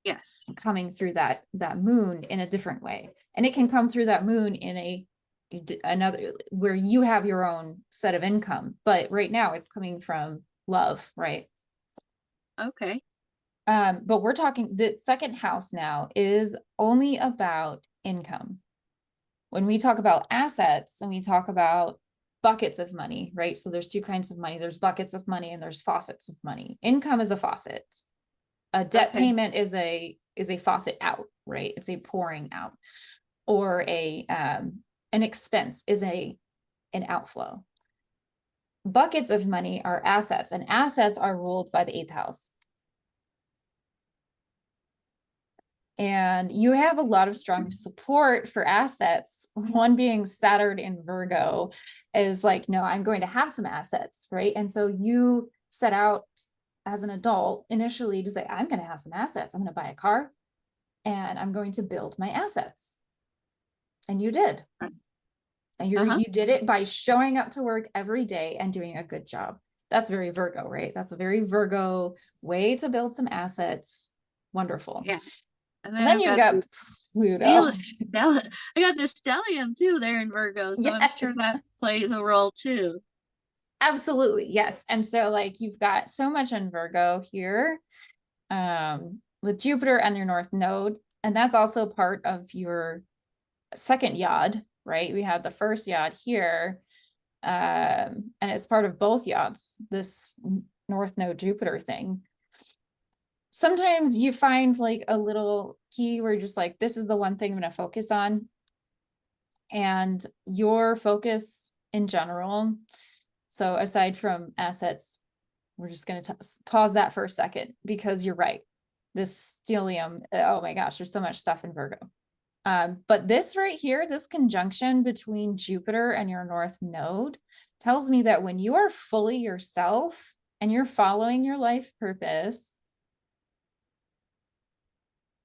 Yes. coming through that moon in a different way. And it can come through that moon in another, where you have your own set of income, but right now it's coming from love, right? Okay. But we're talking, the second house now is only about income. When we talk about assets and we talk about buckets of money, right? So there's two kinds of money. There's buckets of money and there's faucets of money. Income is a faucet. A debt Okay. payment is a faucet out, right? It's a pouring out. Or an expense is an outflow. Buckets of money are assets, and assets are ruled by the eighth house. And you have a lot of strong support for assets. One being Saturn in Virgo is like, no, I'm going to have some assets, right? And so you set out as an adult initially to say, I'm going to have some assets. I'm going to buy a car and I'm going to build my assets. And you did. And you did it by showing up to work every day and doing a good job. That's very Virgo, right? That's a very Virgo way to build some assets. Wonderful. Yeah. And And then I've you've got got this Pluto. I got this stellium too there in Virgo, so I'm sure Yes, that plays a role too. absolutely. Yes. And so like you've got so much in Virgo here, with Jupiter and your North Node. And that's also part of your second yod, right? We have the first yod here. And it's part of both yods, this North Node Jupiter thing. Sometimes you find like a little key where you're just like, this is the one thing I'm going to focus on. And your focus in general. So aside from assets, we're just going to pause that for a second because you're right. This stellium, oh my gosh, there's so much stuff in Virgo. But this right here, this conjunction between Jupiter and your North Node tells me that when you are fully yourself and you're following your life purpose,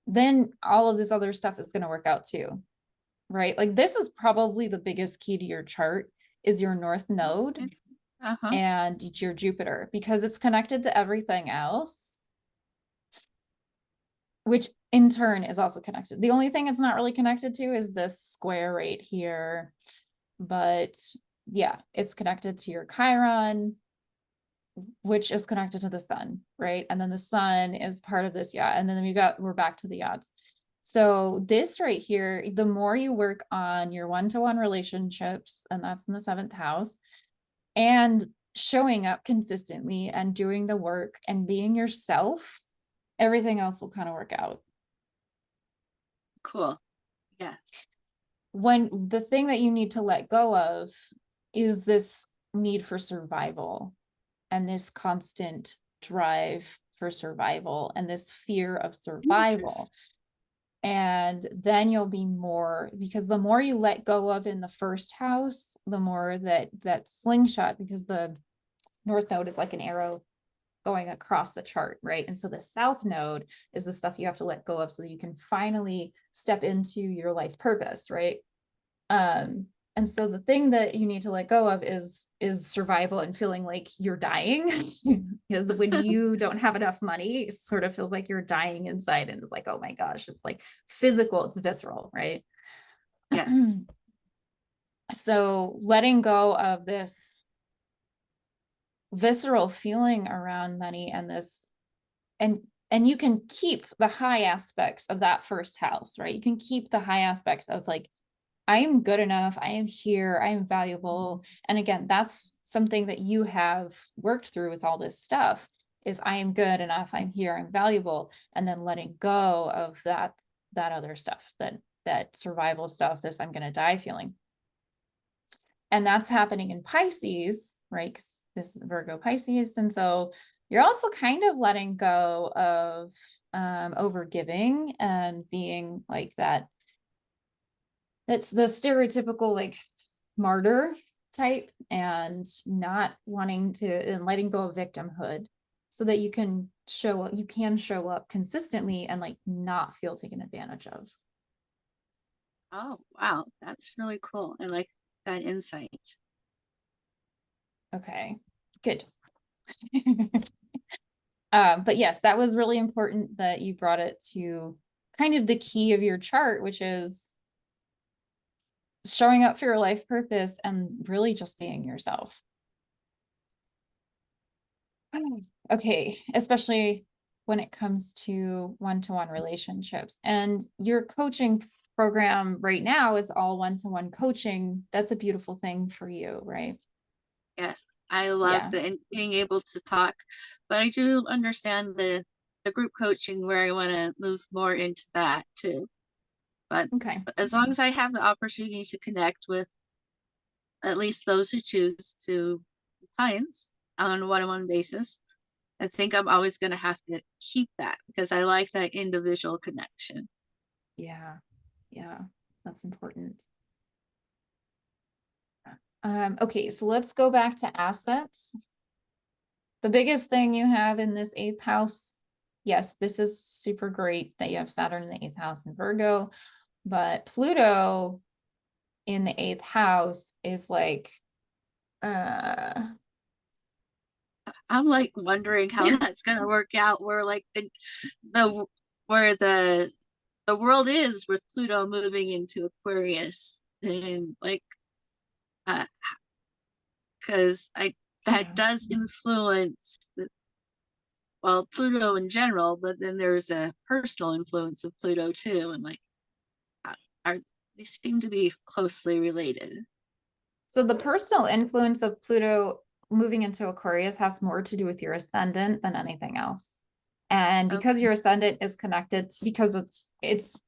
then all of this other stuff is going to work out too, right? Like this is probably the biggest key to your chart is your North Node and your Jupiter, because it's connected to everything else, which in turn is also connected. The only thing it's not really connected to is this square right here. But yeah, it's connected to your Chiron, which is connected to the sun, right? And then the sun is part of this yacht. And then we're back to the yachts. So this right here, the more you work on your one-to-one relationships, and that's in the seventh house, and showing up consistently and doing the work and being yourself, everything else will kind of work out. Cool. Yeah. When the thing that you need to let go of is this need for survival and this constant drive for survival and this fear of survival. And then you'll be more, because the more you let go of in the first house, the more that slingshot, because the North Node is like an arrow going across the chart, right? And so the South Node is the stuff you have to let go of so that you can finally step into your life purpose, right? And so the thing that you need to let go of is survival and feeling like you're dying. Because when you don't have enough money, it sort of feels like you're dying inside, and it's like, oh my gosh, it's like physical, it's visceral, right? Yes. So letting go of this visceral feeling around money and this, and you can keep the high aspects of that first house, right? You can keep the high aspects of like, I am good enough, I am here, I am valuable. And again, that's something that you have worked through with all this stuff, is I am good enough, I'm here, I'm valuable. And then letting go of that other stuff, that survival stuff, this I'm gonna die feeling. And that's happening in Pisces, right? Because this is Virgo Pisces. And so you're also kind of letting go of overgiving and being like that. That's the stereotypical like martyr type, and not wanting to, and letting go of victimhood so that you can show up consistently and like not feel taken advantage of. Oh, wow. That's really cool. I like that insight. Okay, good. But yes, that was really important that you brought it to kind of the key of your chart, which is showing up for your life purpose and really just being yourself. Okay, especially when it comes to one-to-one relationships and your coaching program right now, it's all one-to-one coaching. That's a beautiful thing for you, right? Yes, I love Yeah. the and being able to talk, but I do understand the group coaching where I want to move more into that too. But Okay. as long as I have the opportunity to connect with at least those who choose to clients on a one-on-one basis, I think I'm always going to have to keep that because I like that individual connection. Yeah. Yeah. That's important. Okay, so let's go back to assets. The biggest thing you have in this eighth house, yes, this is super great that you have Saturn in the eighth house in Virgo, but Pluto in the eighth house is like, uh, I'm like wondering how that's going to work out where like the where the world is with Pluto moving into Aquarius and like because I that yeah. does influence well Pluto in general, but then there's a personal influence of Pluto too, and like are they seem to be closely related. So the personal influence of Pluto moving into Aquarius has more to do with your ascendant than anything else. And because Okay, your ascendant is connected, because it's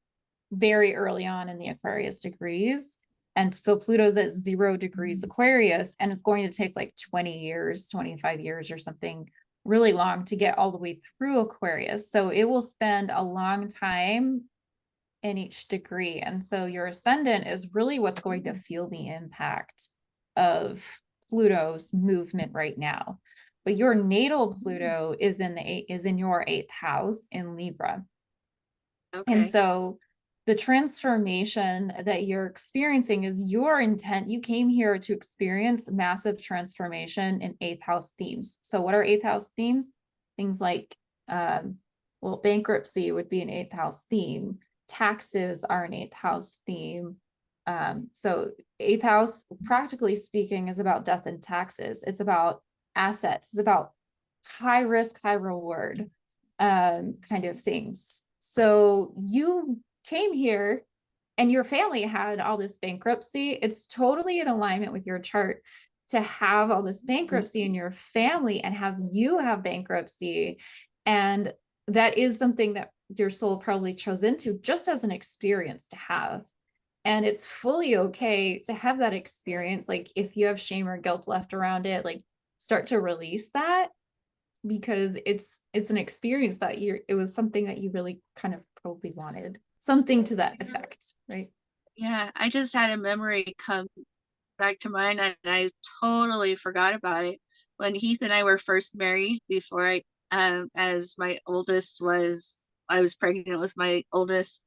very early on in the Aquarius degrees. And so Pluto's at 0 degrees Aquarius, and it's going to take like 20 years, 25 years or something really long to get all the way through Aquarius. So it will spend a long time in each degree. And so your ascendant is really what's going to feel the impact of Pluto's movement right now. But your natal Pluto is in your eighth house in Libra. And okay, so the transformation that you're experiencing is your intent. You came here to experience massive transformation in eighth house themes. So, what are eighth house themes? Things like, well, bankruptcy would be an eighth house theme, taxes are an eighth house theme. So, eighth house, practically speaking, is about death and taxes, it's about assets, it's about high risk, high reward kind of things. So you came here and your family had all this bankruptcy. It's totally in alignment with your chart to have all this bankruptcy in your family and have you have bankruptcy. And that is something that your soul probably chose into just as an experience to have. And it's fully okay to have that experience. Like if you have shame or guilt left around it, like start to release that because it's an experience that it was something that you really kind of probably wanted, something to that effect, right? yeah. I just had a memory come back to mind, and I totally forgot about it when Heath and I were first married. Before as my oldest was, I was pregnant with my oldest,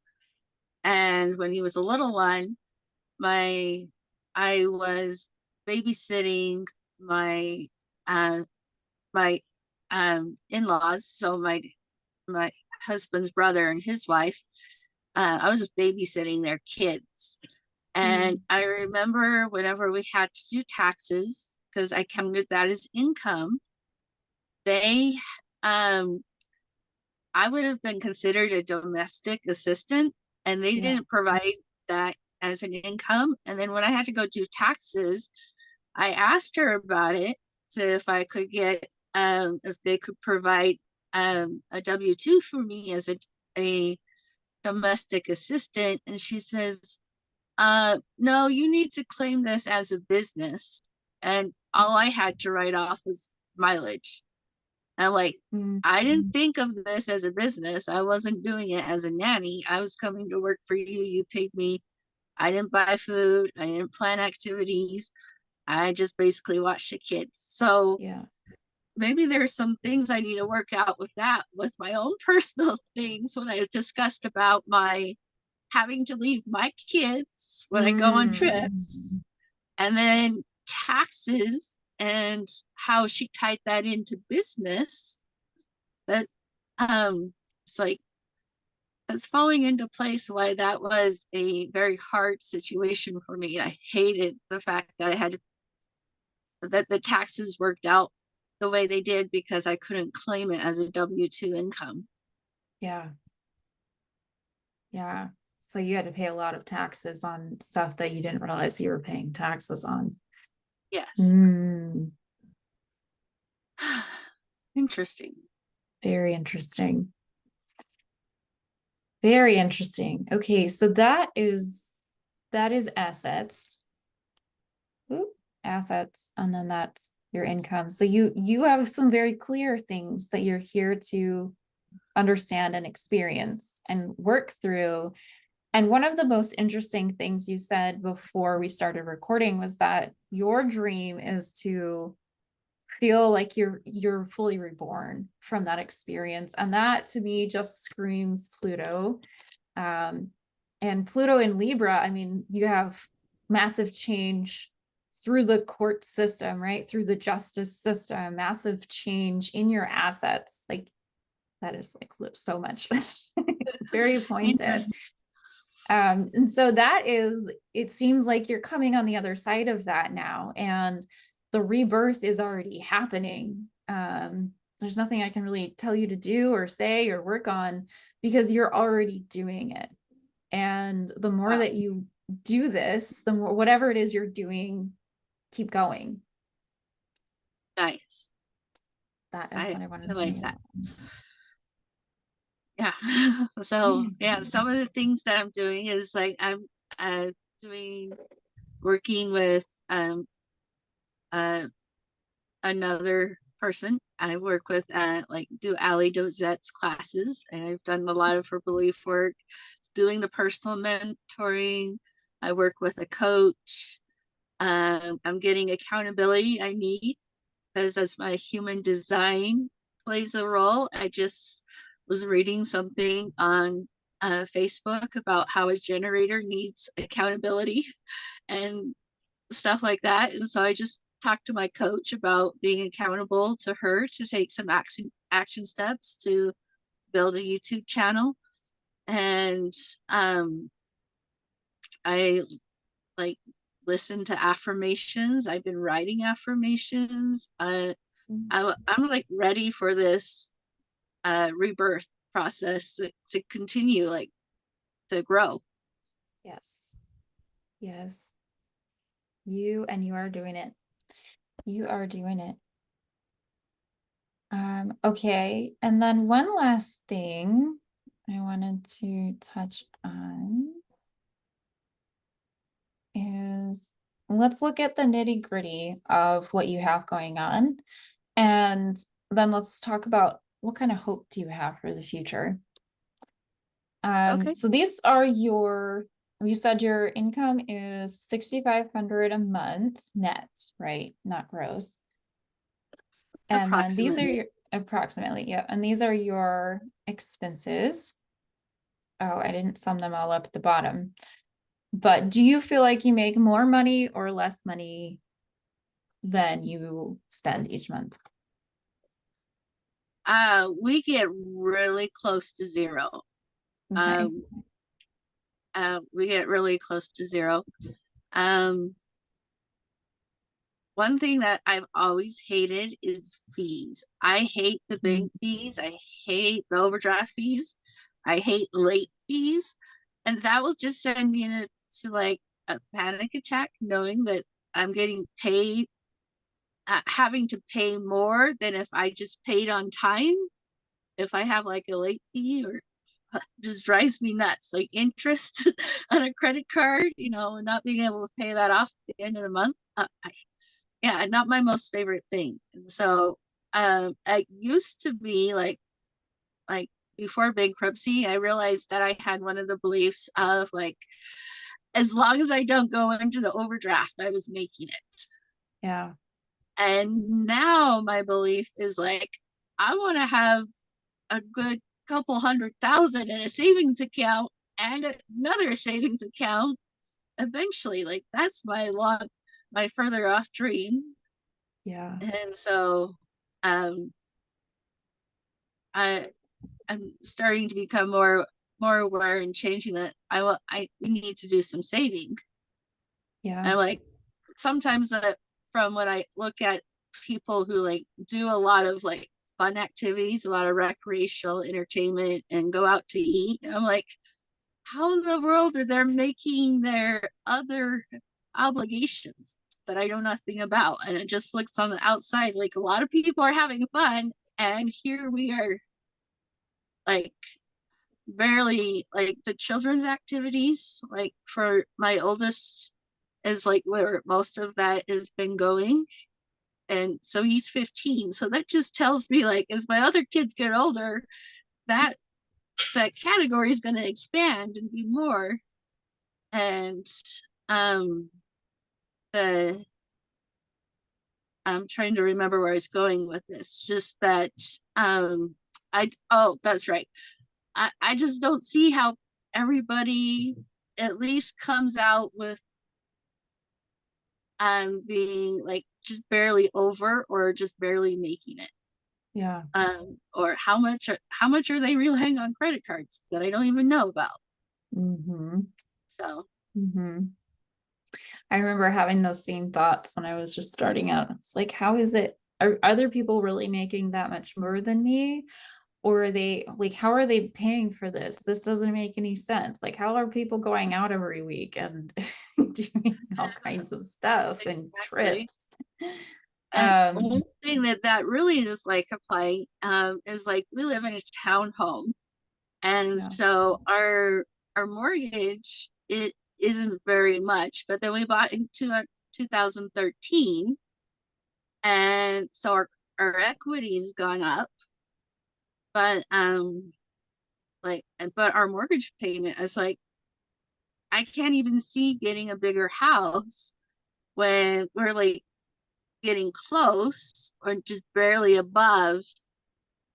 and when he was a little one, my I was babysitting my uh my in-laws, so my husband's brother and his wife. I was babysitting their kids. And Mm, I remember whenever we had to do taxes, because I counted that as income, they um I would have been considered a domestic assistant, and they yeah. didn't provide that as an income. And then when I had to go do taxes, I asked her about it to if I could get if they could provide a W-2 for me as a domestic assistant, and she says, no, you need to claim this as a business. And all I had to write off was mileage. And I'm like, Mm, I didn't think of this as a business. I wasn't doing it as a nanny. I was coming to work for you. You paid me. I didn't buy food. I didn't plan activities. I just basically watched the kids. So yeah. maybe there's some things I need to work out with that, with my own personal things when I discussed about my having to leave my kids when I go on Mm, trips, and then taxes and how she tied that into business. That it's like that's falling into place why that was a very hard situation for me. I hated the fact that I had that the taxes worked out the way they did because I couldn't claim it as a W-2 income. yeah. Yeah. So you had to pay a lot of taxes on stuff that you didn't realize you were paying taxes on. Yes. Mm, Interesting. very interesting. Very interesting. Okay, so that is assets. Ooh, assets, and then that's your income. So you have some very clear things that you're here to understand and experience and work through. And one of the most interesting things you said before we started recording was that your dream is to feel like you're fully reborn from that experience. And that to me just screams Pluto. Um, and Pluto in Libra, I mean, you have massive change through the court system, right? Through the justice system, massive change in your assets. Like that is like so much, very pointed. Interesting. And so that is, it seems like you're coming on the other side of that now, and the rebirth is already happening. There's nothing I can really tell you to do or say or work on because you're already doing it. And the more Wow. that you do this, the more whatever it is you're doing, keep going. Nice. That is I, what I want to I like say. that. Yeah. So yeah, some of the things that I'm doing is like I'm uh doing working with uh another person. I work with like do Ali Dozette's classes, and I've done a lot of her belief work, doing the personal mentoring. I work with a coach. I'm getting accountability I need because as my human design plays a role. I just was reading something on Facebook about how a generator needs accountability and stuff like that. And so I just talked to my coach about being accountable to her to take some action steps to build a YouTube channel. And I like listen to affirmations. I've been writing affirmations. I'm like ready for this rebirth process to continue, like to grow. Yes. Yes. You are doing it. You are doing it. Okay. And then one last thing I wanted to touch on is let's look at the nitty-gritty of what you have going on. And then let's talk about what kind of hope do you have for the future? Okay. So these are you said your income is 6,500 a month net, right? Not gross. And then these are Approximately. your approximately, yeah. And these are your expenses. Oh, I didn't sum them all up at the bottom. But do you feel like you make more money or less money than you spend each month? We get really close to zero. Okay. um we get really close to zero. um One thing that I've always hated is fees. I hate the Mm. bank fees. I hate the overdraft fees. I hate late fees. And that will just send me into like a panic attack, knowing that I'm getting paid, having to pay more than if I just paid on time. If I have like a late fee, or just drives me nuts, like interest on a credit card, and not being able to pay that off at the end of the month. Yeah, not my most favorite thing. And so I used to be like before bankruptcy, I realized that I had one of the beliefs of like, as long as I don't go into the overdraft, I was making it. Yeah. And now my belief is like, I want to have a good couple 100,000 in a savings account and another savings account eventually. Like that's my further off dream. Yeah. And so um I I'm starting to become more aware and changing that I we need to do some saving. Yeah. And like sometimes from when I look at people who like do a lot of like fun activities, a lot of recreational entertainment and go out to eat, and I'm like, how in the world are they making their other obligations that I know nothing about? And it just looks on the outside like a lot of people are having fun, and here we are, like, barely, like, the children's activities, like for my oldest is like where most of that has been going. And so he's 15. So that just tells me, like, as my other kids get older, that that category is going to expand and be more. And um the I'm trying to remember where I was going with this. Just that I oh, that's right. I just don't see how everybody at least comes out with being like just barely over or just barely making it. Yeah. Or how much are they relying on credit cards that I don't even know about? Mm-hmm. So Mm-hmm. I remember having those same thoughts when I was just starting out. It's like, how is it? Are other people really making that much more than me? Or are they like, how are they paying for this? This doesn't make any sense. Like, how are people going out every week and doing all kinds of stuff and exactly. trips? And Um, one thing that really is like applying is like we live in a townhome, and yeah, so our mortgage, it isn't very much, but then we bought in 2013, and so our equity has gone up, but but our mortgage payment is like, I can't even see getting a bigger house when we're like getting close or just barely above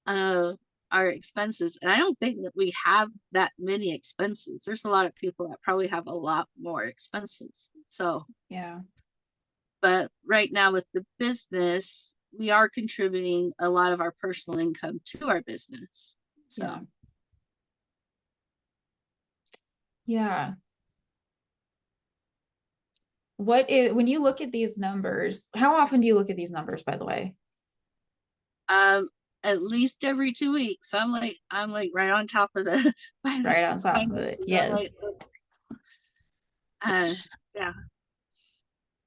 uh our expenses. And I don't think that we have that many expenses. There's a lot of people that probably have a lot more expenses. So, yeah, but right now with the business, we are contributing a lot of our personal income to our business. yeah, So, yeah. What is, when you look at these numbers, how often do you look at these numbers, by the way? um, at least every 2 weeks. So I'm like right on top of the Right on top of it. finances. I'm like, Yes. uh, yeah.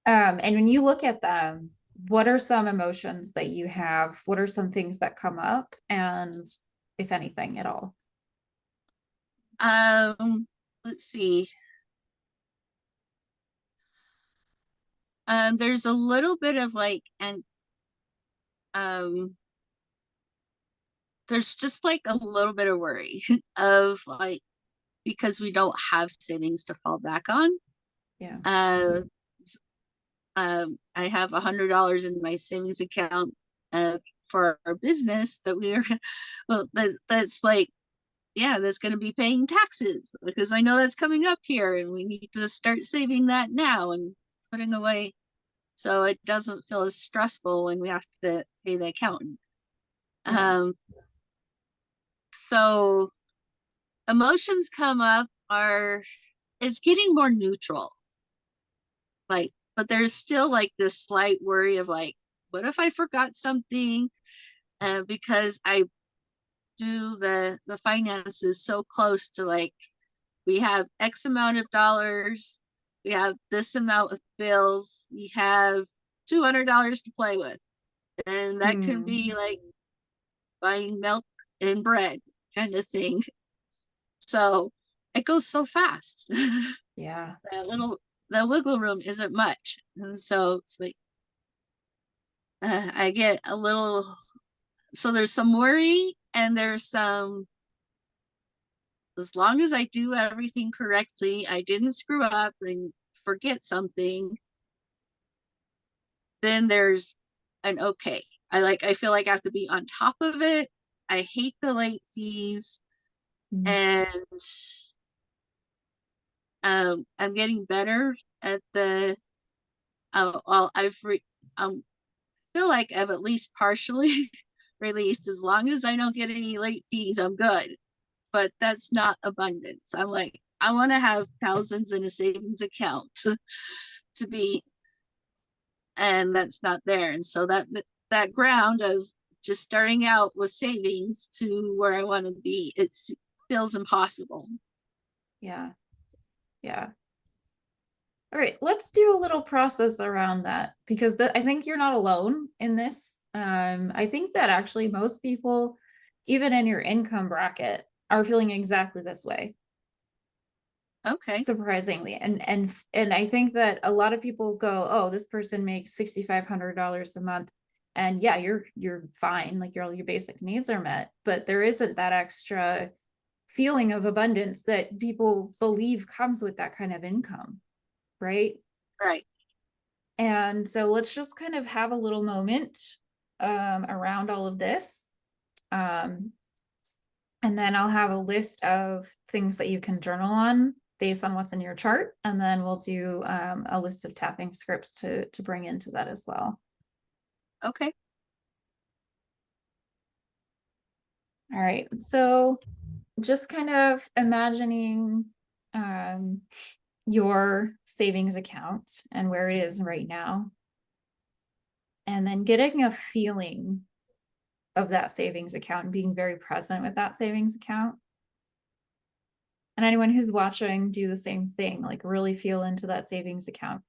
And when you look at them, what are some emotions that you have? What are some things that come up? And if anything at all? Let's see. There's a little bit of like, and um, there's just like a little bit of worry of like, because we don't have savings to fall back on. Yeah. Uh, I have $100 in my savings account for our business that we are, well, that's like, yeah, that's going to be paying taxes because I know that's coming up here, and we need to start saving that now and putting away so it doesn't feel as stressful when we have to pay the accountant. Yeah. Um, so emotions come up are, it's getting more neutral, like, but there's still like this slight worry of like, what if I forgot something? Because I do the finances so close to like, we have X amount of dollars, we have this amount of bills, we have $200 to play with, and that can Mm, be like buying milk and bread kind of thing. So it goes so fast. yeah. That little the wiggle room isn't much, and so it's like I get a little. So there's some worry, and there's some. As long as I do everything correctly, I didn't screw up and forget something, then there's an okay. I feel like I have to be on top of it. I hate the late fees, Mm, and I'm getting better at the. Well, feel like I've at least partially released. As long as I don't get any late fees, I'm good. But that's not abundance. I'm like, I want to have thousands in a savings account to be, and that's not there. And so that ground of just starting out with savings to where I want to be, it feels impossible. Yeah. Yeah. All right, let's do a little process around that because I think you're not alone in this. I think that actually most people, even in your income bracket, are feeling exactly this way, Okay. surprisingly. And I think that a lot of people go, "Oh, this person makes $6,500 a month." And yeah, you're fine, like your basic needs are met, but there isn't that extra feeling of abundance that people believe comes with that kind of income, right? Right. And so let's just kind of have a little moment around all of this. Um, and then I'll have a list of things that you can journal on based on what's in your chart. And then we'll do a list of tapping scripts to bring into that as well. Okay. All right. So just kind of imagining um, your savings account and where it is right now. And then getting a feeling of that savings account and being very present with that savings account. And anyone who's watching, do the same thing, like really feel into that savings account,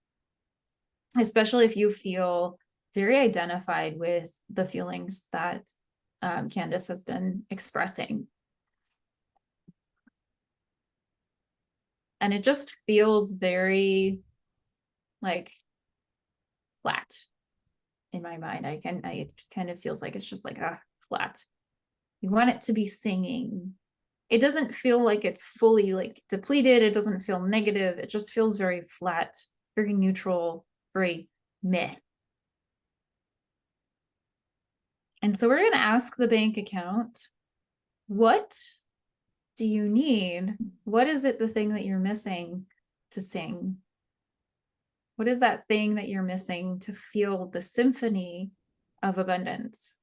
especially if you feel very identified with the feelings that Candice has been expressing. And it just feels very like flat in my mind. It kind of feels like it's just like flat. You want it to be singing. It doesn't feel like it's fully like depleted. It doesn't feel negative. It just feels very flat, very neutral, very meh. And so we're going to ask the bank account, what do you need? What is it, the thing that you're missing to sing? What is that thing that you're missing to feel the symphony of abundance?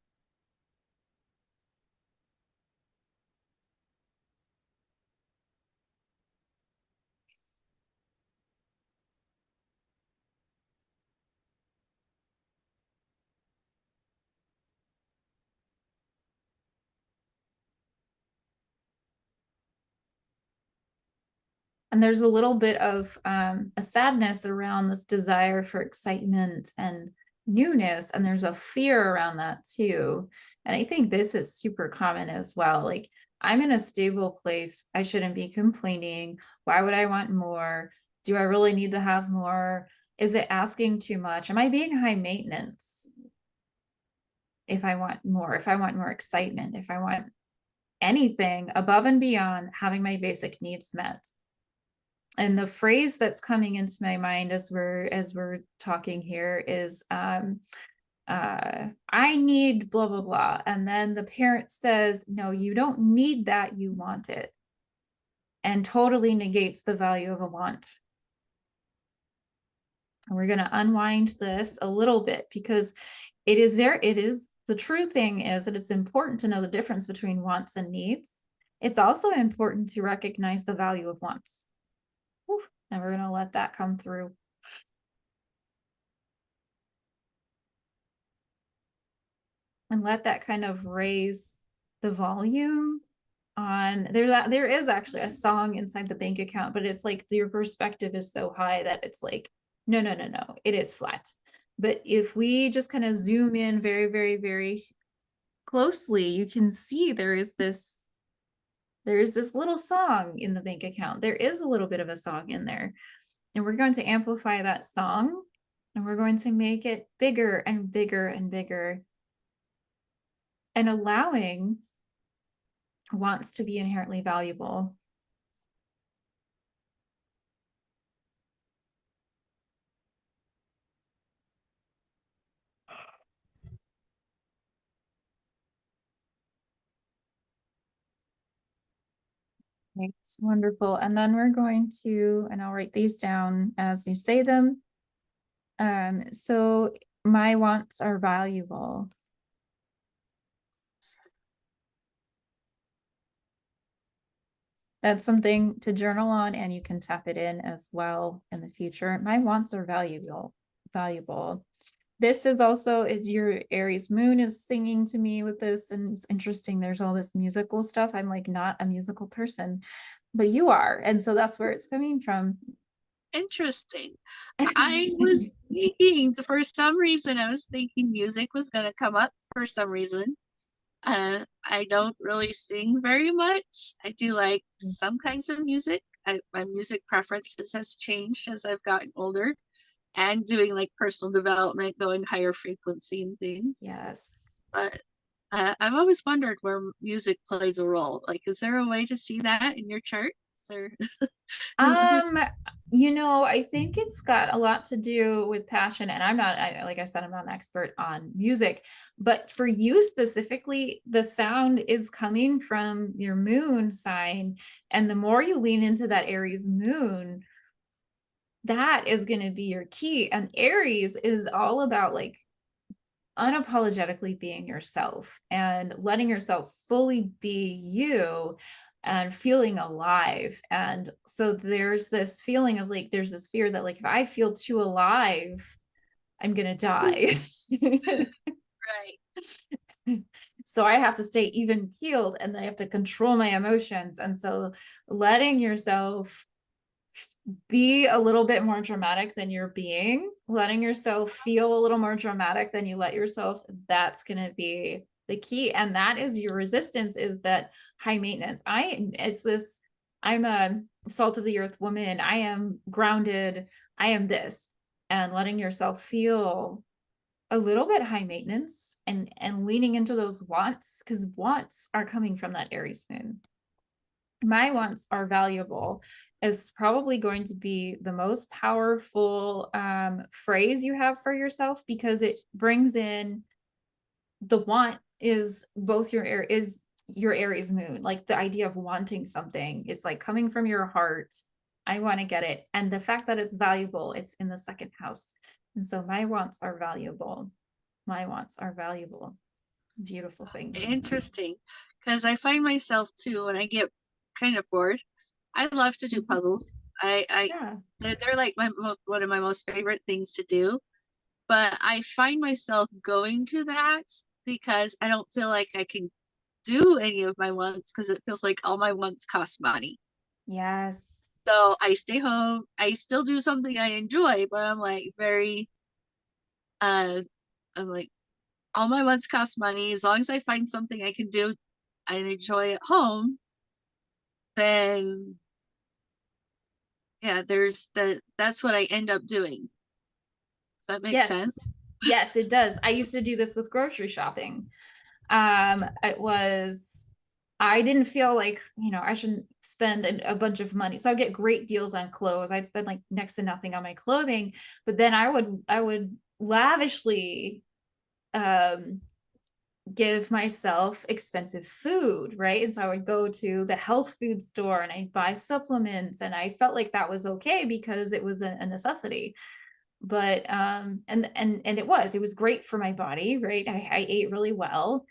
And there's a little bit of a sadness around this desire for excitement and newness. And there's a fear around that too. And I think this is super common as well. Like, I'm in a stable place. I shouldn't be complaining. Why would I want more? Do I really need to have more? Is it asking too much? Am I being high maintenance if I want more? If I want more excitement, if I want anything above and beyond having my basic needs met? And the phrase that's coming into my mind as we're talking here is I need blah blah blah, and then the parent says, no, you don't need that, you want it, and totally negates the value of a want. And we're going to unwind this a little bit because it is the true thing is that it's important to know the difference between wants and needs. It's also important to recognize the value of wants. And we're going to let that come through. And let that kind of raise the volume on there is actually a song inside the bank account, but it's like your perspective is so high that it's like, no, no, no, no, it is flat. But if we just kind of zoom in very, very, very closely, you can see there is this little song in the bank account. There is a little bit of a song in there. And we're going to amplify that song and we're going to make it bigger and bigger and bigger, and allowing wants to be inherently valuable. Right, it's wonderful. And then we're going to, and I'll write these down as you say them. So my wants are valuable. That's something to journal on, and you can tap it in as well in the future. My wants are valuable. This is also, it's your Aries moon is singing to me with this, and it's interesting. There's all this musical stuff. I'm like not a musical person, but you are. And so that's where it's coming from. Interesting. I was thinking, for some reason, I was thinking music was going to come up for some reason. I don't really sing very much. I do like some kinds of music. My music preferences has changed as I've gotten older and doing like personal development, going higher frequency and things. Yes. But I've always wondered where music plays a role. Like, is there a way to see that in your charts? Or Um, I think it's got a lot to do with passion. And like I said, I'm not an expert on music, but for you specifically, the sound is coming from your moon sign. And the more you lean into that Aries moon, that is going to be your key. And Aries is all about like unapologetically being yourself and letting yourself fully be you and feeling alive. And so there's this feeling of like, there's this fear that like, if I feel too alive, I'm going to die. right. So I have to stay even keeled and I have to control my emotions. And so letting yourself be a little bit more dramatic than you're being, letting yourself feel a little more dramatic than you let yourself, that's going to be the key. And that is your resistance, is that high maintenance. I'm a salt of the earth woman. I am grounded. I am this. And letting yourself feel a little bit high maintenance and leaning into those wants, because wants are coming from that Aries moon. My wants are valuable is probably going to be the most powerful phrase you have for yourself, because it brings in the want is both your Aries moon, like the idea of wanting something. It's like coming from your heart. I want to get it. And the fact that it's valuable, it's in the second house. And so my wants are valuable. My wants are valuable. Beautiful thing. Interesting. Because I find myself too, when I get kind of bored, I love to do puzzles. Yeah. They're like one of my most favorite things to do. But I find myself going to that because I don't feel like I can do any of my wants because it feels like all my wants cost money. Yes. So I stay home. I still do something I enjoy, but I'm like very uh I'm like all my wants cost money. As long as I find something I can do and enjoy at home, then yeah, that's what I end up doing. Does that make Yes. sense? Yes, it does. I used to do this with grocery shopping. It was, I didn't feel like, I shouldn't spend a bunch of money. So I'd get great deals on clothes. I'd spend like next to nothing on my clothing, but then I would lavishly um give myself expensive food, right? And so I would go to the health food store and I'd buy supplements, and I felt like that was okay because it was a necessity. But and it was great for my body, right? I ate really well.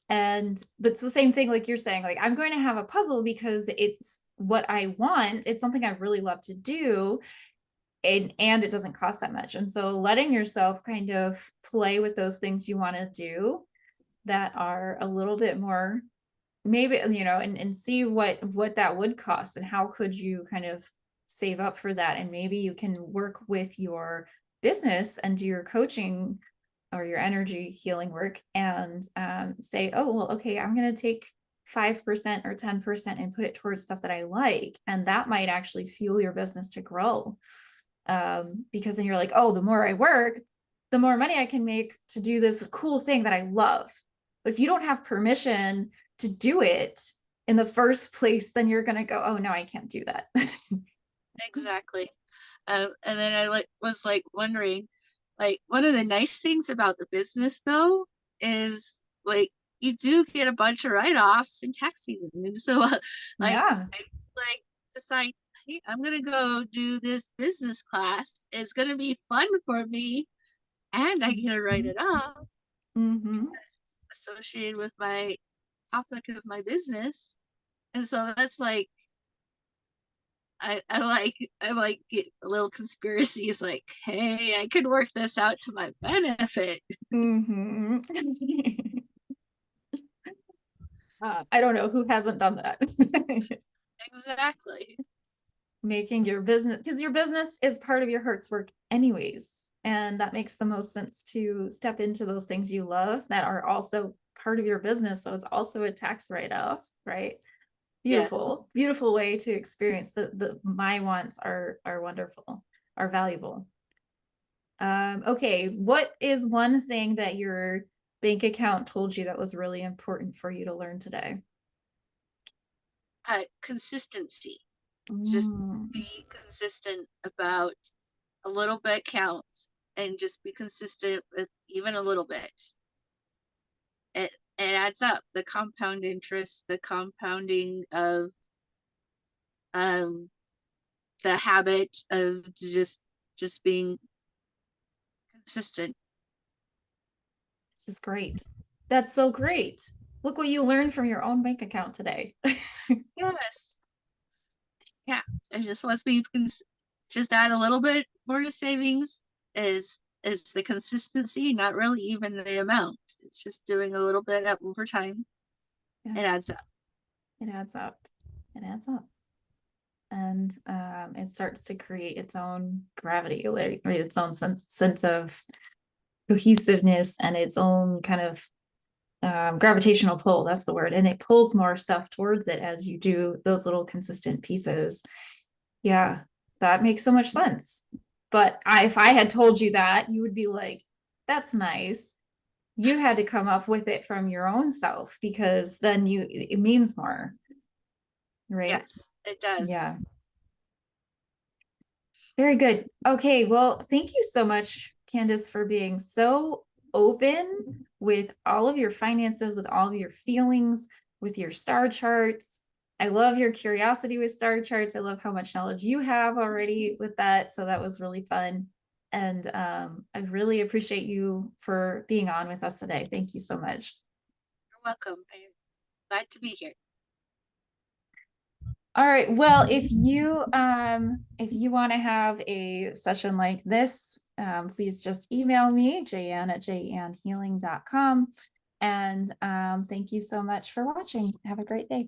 But it's the same thing, like you're saying, like I'm going to have a puzzle because it's what I want. It's something I really love to do. And it doesn't cost that much. And so letting yourself kind of play with those things you want to do that are a little bit more, maybe, and see what that would cost and how could you kind of save up for that. And maybe you can work with your business and do your coaching or your energy healing work and say, oh, well, okay, I'm going to take 5% or 10% and put it towards stuff that I like. And that might actually fuel your business to grow. Because then you're like, oh, the more I work, the more money I can make to do this cool thing that I love. But if you don't have permission to do it in the first place, then you're going to go, oh, no, I can't do that. Exactly. And then I was like wondering, like one of the nice things about the business though is like you do get a bunch of write-offs in tax season, and so like Yeah. I like decide, hey, I'm gonna go do this business class. It's gonna be fun for me, and I get to write it off Mm-hmm. associated with my topic of my business, and so that's like I like get a little conspiracy. It's like, hey, I could work this out to my benefit. Mm-hmm. I don't know who hasn't done that. Exactly. Making your business, because your business is part of your heart's work anyways. And that makes the most sense to step into those things you love that are also part of your business. So it's also a tax write-off, right? Yes. Beautiful, beautiful way to experience the my wants are wonderful, are valuable. Okay, what is one thing that your bank account told you that was really important for you to learn today? Consistency. Just Mm, be consistent about a little bit counts and just be consistent with even a little bit. It adds up. The compound interest, the compounding of um the habit of just being consistent. this is great. That's so great. Look what you learned from your own bank account today. Yes. Yeah. It just wants me just add a little bit more to savings is the consistency, not really even the amount. It's just doing a little bit up over time. Yeah, It adds up. it adds up. It adds up. And it starts to create its own gravity, like its own sense of cohesiveness and its own kind of gravitational pull. That's the word. And it pulls more stuff towards it as you do those little consistent pieces. Yeah, that makes so much sense. But if I had told you that, you would be like, that's nice. You had to come up with it from your own self because then it means more, right? Yes, it does. Yeah. Very good. Okay, well, thank you so much, Candice, for being so open with all of your finances, with all of your feelings, with your star charts. I love your curiosity with star charts. I love how much knowledge you have already with that. So that was really fun. And I really appreciate you for being on with us today. Thank you so much. You're welcome. I'm glad to be here. All right. Well, if you want to have a session like this, please just email me, jan@janhealing.com. And thank you so much for watching. Have a great day.